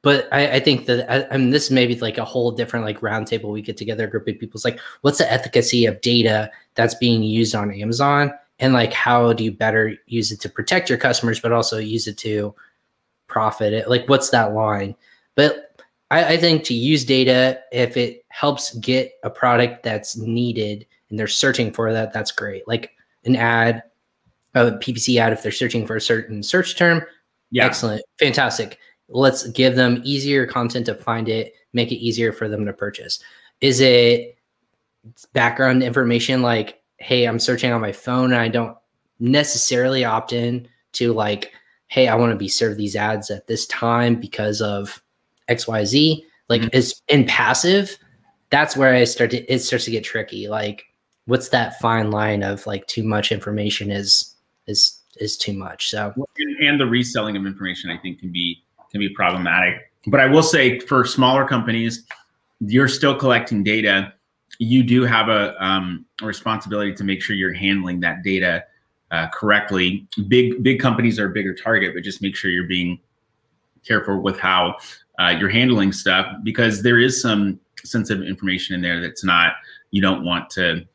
but I think that, I mean, this may be like a whole different like roundtable. We get together a group of people. It's like, what's the efficacy of data that's being used on Amazon? And like, how do you better use it to protect your customers, but also use it to profit it? Like, what's that line? But I think to use data, if it helps get a product that's needed and they're searching for that, that's great. Like an ad, a PPC ad, if they're searching for a certain search term, yeah, excellent, fantastic. Let's give them easier content to find it, make it easier for them to purchase. Is it background information like, hey, I'm searching on my phone and I don't necessarily opt in to like, hey, I want to be served these ads at this time because of XYZ. Like, it's in passive. That's where it starts to get tricky. Like, what's that fine line of like too much information is too much. So, and the reselling of information, I think, can be problematic. But I will say, for smaller companies, you're still collecting data. You do have a responsibility to make sure you're handling that data correctly. Big companies are a bigger target, but just make sure you're being careful with how you're handling stuff, because there is some sensitive information in there that's not, you don't want to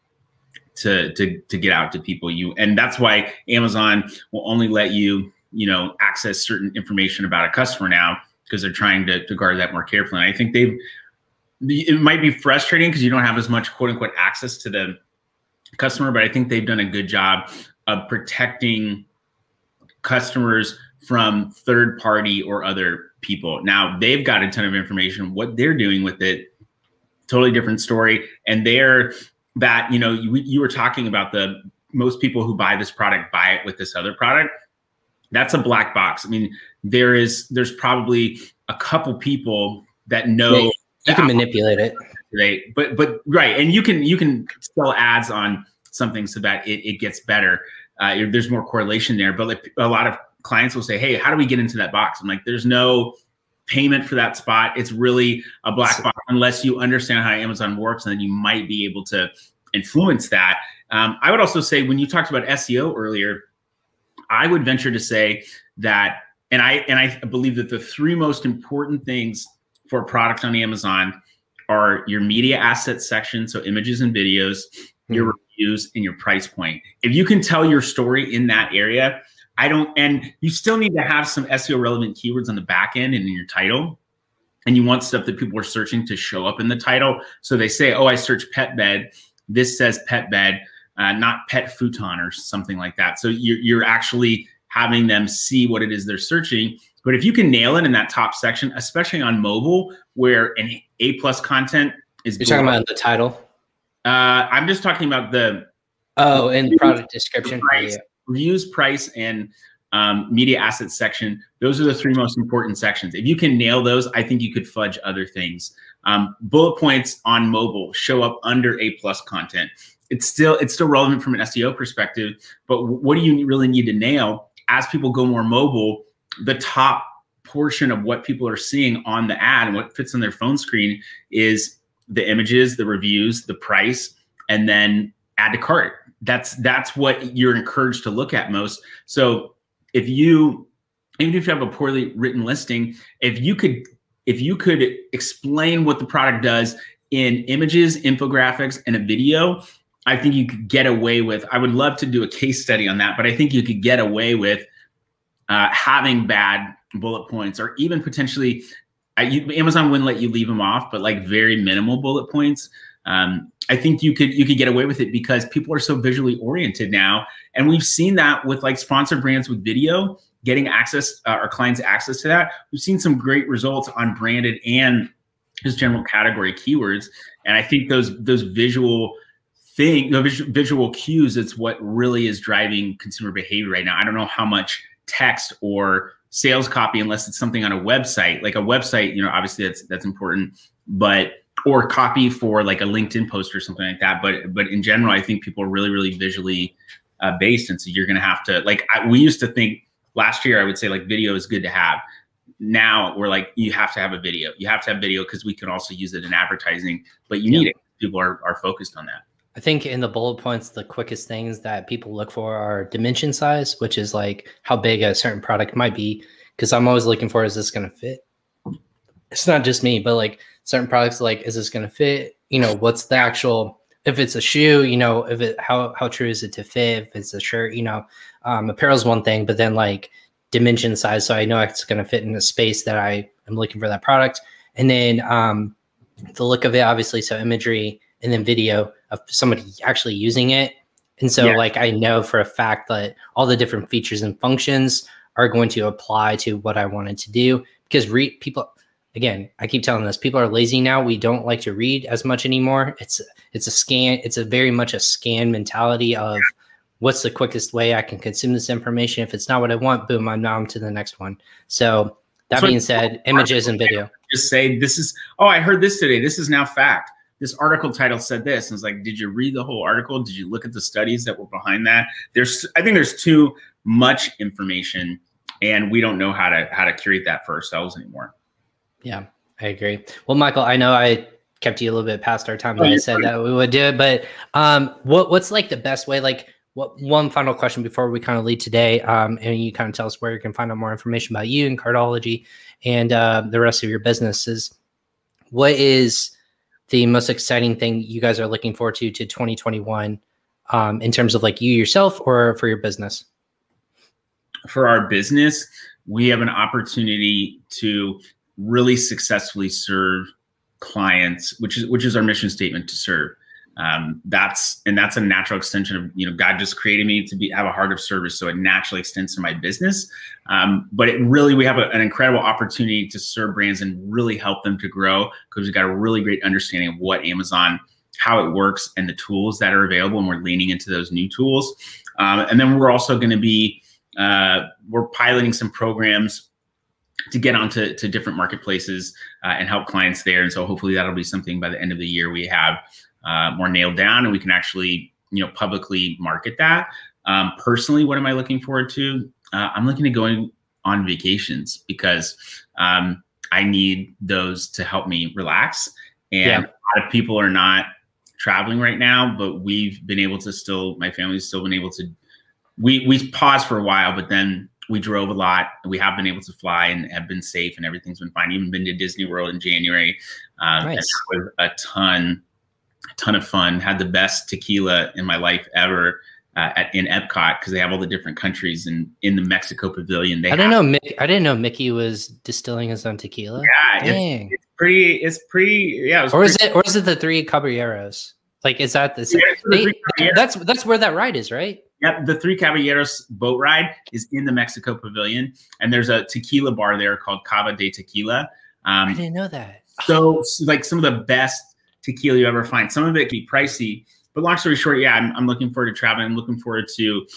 get out to people. And that's why Amazon will only let you access certain information about a customer now, because they're trying to guard that more carefully. And I think it might be frustrating because you don't have as much quote unquote access to the customer, but I think they've done a good job of protecting customers from third party or other people. Now they've got a ton of information. What they're doing with it, totally different story. And you were talking about most people who buy this product buy it with this other product. That's a black box. I mean, there's probably a couple people that know. You can manipulate it. But right. And you can sell ads on something so that it gets better. There's more correlation there. But like, a lot of clients will say, hey, how do we get into that box? I'm like, there's no payment for that spot. It's really a black box unless you understand how Amazon works, and then you might be able to influence that. I would also say, when you talked about SEO earlier, I would venture to say that, and I believe that the three most important things for a product on Amazon are your media assets section, so images and videos, your reviews, and your price point. If you can tell your story in that area, and you still need to have some SEO relevant keywords on the back end and in your title. and you want stuff that people are searching to show up in the title. So they say, oh, I search pet bed. This says pet bed, not pet futon or something like that. So you're actually having them see what it is they're searching. But if you can nail it in that top section, especially on mobile, where an A+ content is— You're talking about the title? I'm just talking about the— oh, and the product description. Price, reviews, price, and media assets section. Those are the 3 most important sections. If you can nail those, I think you could fudge other things. Bullet points on mobile show up under A+ content. It's still relevant from an SEO perspective, but what do you really need to nail as people go more mobile? The top portion of what people are seeing on the ad and what fits on their phone screen is the images, the reviews, the price, and then add to cart. That's what you're encouraged to look at most. So even if you have a poorly written listing, if you could explain what the product does in images, infographics, and a video, I think you could get away with— I would love to do a case study on that, but I think you could get away with having bad bullet points, or even potentially, Amazon wouldn't let you leave them off, but like very minimal bullet points. I think you could get away with it because people are so visually oriented now. And we've seen that with like sponsored brands with video, getting access, our clients access to that. We've seen some great results on branded and just general category keywords. And I think those visual visual cues, it's what really is driving consumer behavior right now. I don't know how much text or sales copy, unless it's something on a website. Like a website, obviously that's important, or copy for like a LinkedIn post or something like that. But in general, I think people are really, really visually based. And so you're going to have to, we used to think last year, I would say like video is good to have. Now we're like, you have to have a video. You have to have video because we can also use it in advertising, but you need it. People are focused on that. I think in the bullet points, the quickest things that people look for are dimension size, which is like how big a certain product might be. Because I'm always looking for, is this going to fit? It's not just me, but like certain products, like, is this going to fit? What's the actual, if it's a shoe, how true is it to fit? If it's a shirt, apparel is one thing, but then like dimension size. So I know it's going to fit in the space that I am looking for that product. And then the look of it, obviously. So imagery, and then video of somebody actually using it. And so like, I know for a fact that all the different features and functions are going to apply to what I wanted to do, because people, again, I keep telling this, people are lazy now. We don't like to read as much anymore. It's a scan. It's a very much a scan mentality of what's the quickest way I can consume this information. If it's not what I want, boom, I'm now on to the next one. So that being said, images and video. Just say, this is, oh, I heard this today. This is now fact. This article title said this. And it's like, did you read the whole article? Did you look at the studies that were behind that? I think there's too much information, and we don't know how to curate that for ourselves anymore. Yeah, I agree. Well, Michael, I know I kept you a little bit past our time that I said that we would do it, but what's like the best way? Like, one final question before we kind of leave today, and you kind of tell us where you can find out more information about you and Cartology and the rest of your businesses. What is the most exciting thing you guys are looking forward to 2021 in terms of like you yourself or for your business? For our business, we have an opportunity to really successfully serve clients, which is our mission statement, to serve. That's a natural extension of, God just created me to have a heart of service. So it naturally extends to my business. But we have an incredible opportunity to serve brands and really help them to grow, because we've got a really great understanding of what Amazon, how it works, and the tools that are available. And we're leaning into those new tools. And then we're also going to be, we're piloting some programs to get onto different marketplaces and help clients there. And so hopefully that'll be something by the end of the year we have more nailed down, and we can actually, publicly market that. Personally, what am I looking forward to? I'm looking at going on vacations, because I need those to help me relax. And a lot of people are not traveling right now, but we've been able to my family's still been able to, we paused for a while, but then we drove a lot. We have been able to fly and have been safe, and everything's been fine. Even been to Disney World in January. Nice. And that was a ton of fun. Had the best tequila in my life ever. in Epcot, because they have all the different countries, and in the Mexico Pavilion. I didn't know Mickey was distilling his own tequila. Yeah, it's pretty. Yeah, or is it the Three Caballeros? Like, is that that's where that ride is, right? Yep, the Three Caballeros boat ride is in the Mexico Pavilion, and there's a tequila bar there called Cava de Tequila. I didn't know that. So, like, some of the best tequila you ever find. Some of it can be pricey, but long story short, yeah, I'm looking forward to traveling. I'm looking forward to.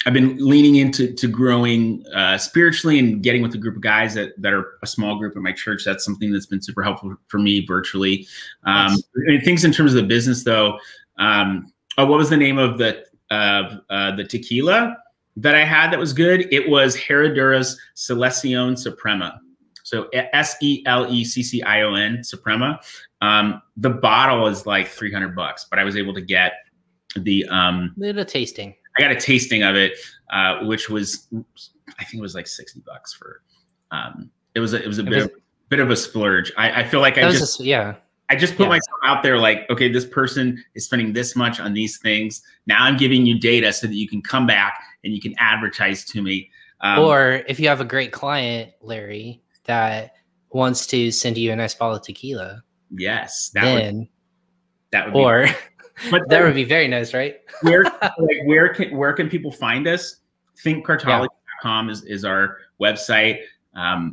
I've been leaning into growing spiritually and getting with a group of guys that are a small group at my church. That's something that's been super helpful for me virtually. Nice. Things in terms of the business, though. What was the name of the tequila that I had that was good? It was Herradura's Selección Suprema. So Seleccion Suprema. The bottle is like $300, but I was able to get the little tasting. I got a tasting of it, which was, I think it was like $60 for. It was a bit of a splurge. I feel like I just put myself out there like, okay, this person is spending this much on these things. Now I'm giving you data so that you can come back and you can advertise to me. Or if you have a great client, Larry, that wants to send you a nice bottle of tequila. Yes, that would be very nice, right? where can people find us? ThinkCartology.com is our website. A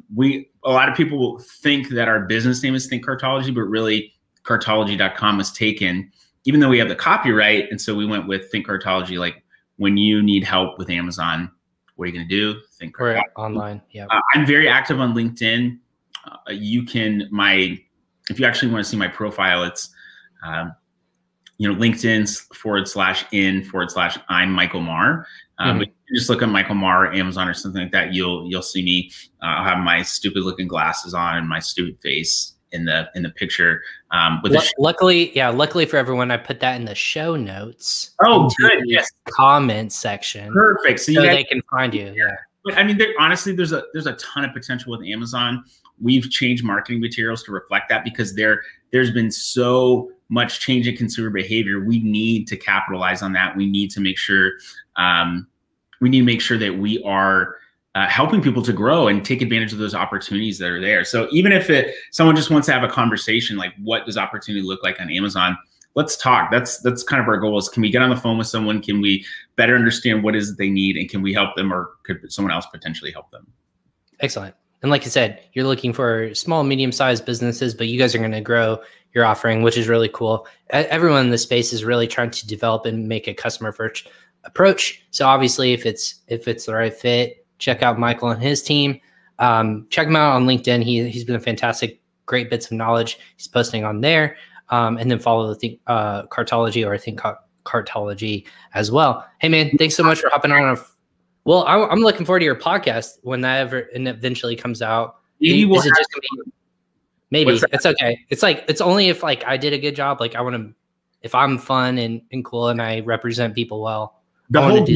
lot of people think that our business name is Think Cartology, but really Cartology.com was taken, even though we have the copyright. And so we went with Think Cartology. Like, when you need help with Amazon, what are you going to do? Think Cartology. Or online. Yeah. I'm very active on LinkedIn. If you actually want to see my profile, it's, LinkedIn/in/I'm Michael Maher. But you just look at Michael Maher, Amazon or something like that. You'll see me. I'll have my stupid looking glasses on and my stupid face in the picture. Luckily for everyone, I put that in the show notes. Oh, good. Yes. Comment section. Perfect. So they can find you. Yeah. But I mean, honestly, there's a ton of potential with Amazon. We've changed marketing materials to reflect that, because there's been so much change in consumer behavior. We need to capitalize on that. We need to make sure that we are helping people to grow and take advantage of those opportunities that are there. So even if someone just wants to have a conversation, like, what does opportunity look like on Amazon? Let's talk. That's kind of our goal. Is, can we get on the phone with someone? Can we better understand what it is that they need, and can we help them, or could someone else potentially help them? Excellent. And like you said, you're looking for small, medium-sized businesses, but you guys are going to grow your offering, which is really cool. Everyone in the space is really trying to develop and make a customer-first approach. So obviously, if it's the right fit, check out Michael and his team. Check him out on LinkedIn. He's been a fantastic, great bits of knowledge he's posting on there. And then follow the Think Cartology, or Think Cartology as well. Hey man, thanks so much for hopping on. Well, I'm looking forward to your podcast when that eventually comes out. Maybe it's okay. It's only if like I did a good job. Like, I want to, if I'm fun and cool and I represent people well. The whole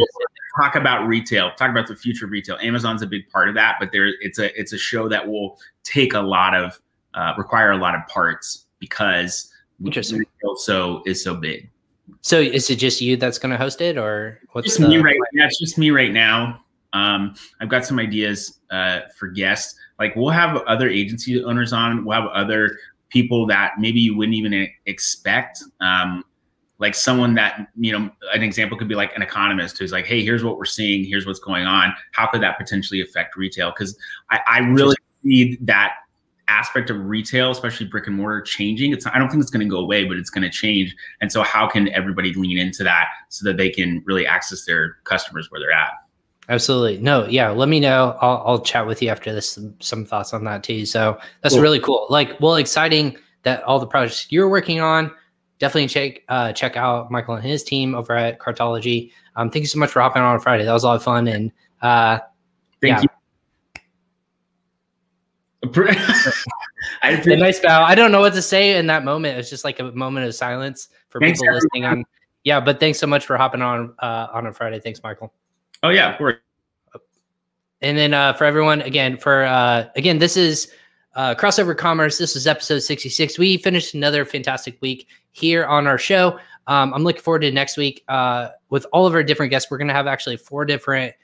talk about retail, talk about the future of retail. Amazon's a big part of that, but it's a show that will take require a lot of parts, because retail is so big. So is it just you that's going to host it, or what's me right? Yeah, it's just me right now. I've got some ideas for guests. Like, we'll have other agency owners on. We'll have other people that maybe you wouldn't even expect. Like someone that, an example could be like an economist who's like, hey, here's what we're seeing. Here's what's going on. How could that potentially affect retail? Because I really see that aspect of retail, especially brick and mortar, changing. I don't think it's going to go away, but it's going to change. And so how can everybody lean into that so that they can really access their customers where they're at? Absolutely. No, yeah. Let me know. I'll chat with you after this, some thoughts on that too. So that's really cool. Exciting that all the projects you're working on. Definitely check out Michael and his team over at Cartology. Thank you so much for hopping on Friday. That was a lot of fun. And thank you. A nice bow. I don't know what to say in that moment. It's just like a moment of silence for people listening on. Yeah, but thanks so much for hopping on a Friday. Thanks, Michael. Oh yeah, of course. And then for everyone, again, this is Crossover Commerce. This is episode 66. We finished another fantastic week here on our show. I'm looking forward to next week with all of our different guests. We're going to have actually 4 different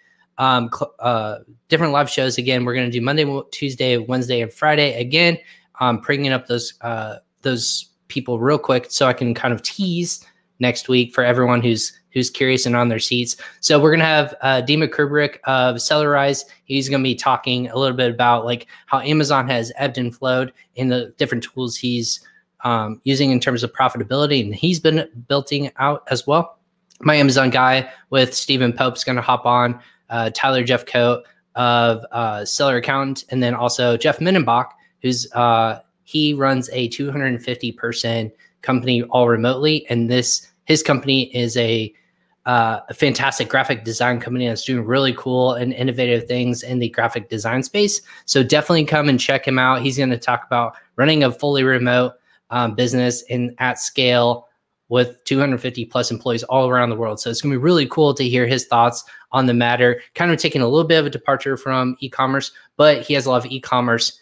different live shows. Again, we're going to do Monday, Tuesday, Wednesday, and Friday. Again, bringing up those people real quick so I can kind of tease next week for everyone who's curious and on their seats. So we're going to have Dima Kubrick of Sellerize. He's going to be talking a little bit about like how Amazon has ebbed and flowed in the different tools he's using in terms of profitability, and he's been building out as well. My Amazon guy with Stephen Pope's going to hop on, Tyler Jeffcoat of Seller Accountant, and then also Jeff Minnenbach, who's he runs a 250 person company all remotely, and his company is a fantastic graphic design company that's doing really cool and innovative things in the graphic design space. So definitely come and check him out. He's going to talk about running a fully remote business and at scale with 250 plus employees all around the world. So it's going to be really cool to hear his thoughts on the matter, kind of taking a little bit of a departure from e-commerce, but he has a lot of e-commerce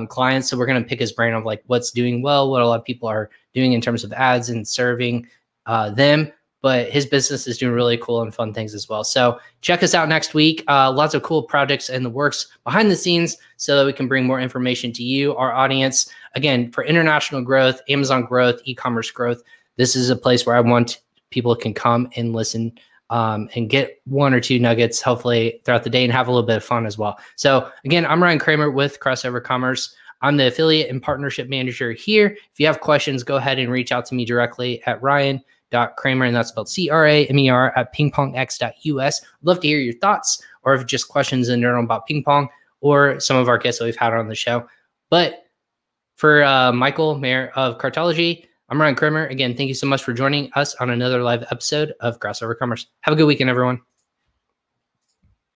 clients. So we're going to pick his brain of like what's doing well, what a lot of people are doing in terms of ads and serving them. But his business is doing really cool and fun things as well. So check us out next week. Lots of cool projects in the works behind the scenes so that we can bring more information to you, our audience. Again, for international growth, Amazon growth, e-commerce growth, this is a place where I want people can come and listen and get 1 or 2 nuggets, hopefully, throughout the day and have a little bit of fun as well. So again, I'm Ryan Kramer with Crossover Commerce. I'm the affiliate and partnership manager here. If you have questions, go ahead and reach out to me directly at Ryan.Kramer, and that's spelled Kramer at pingpongx.us. Love to hear your thoughts, or if just questions in general about ping pong or some of our guests that we've had on the show. But for Michael Mayer of Cartology, I'm Ryan Kramer. Again, thank you so much for joining us on another live episode of Crossover Commerce. Have a good weekend, everyone.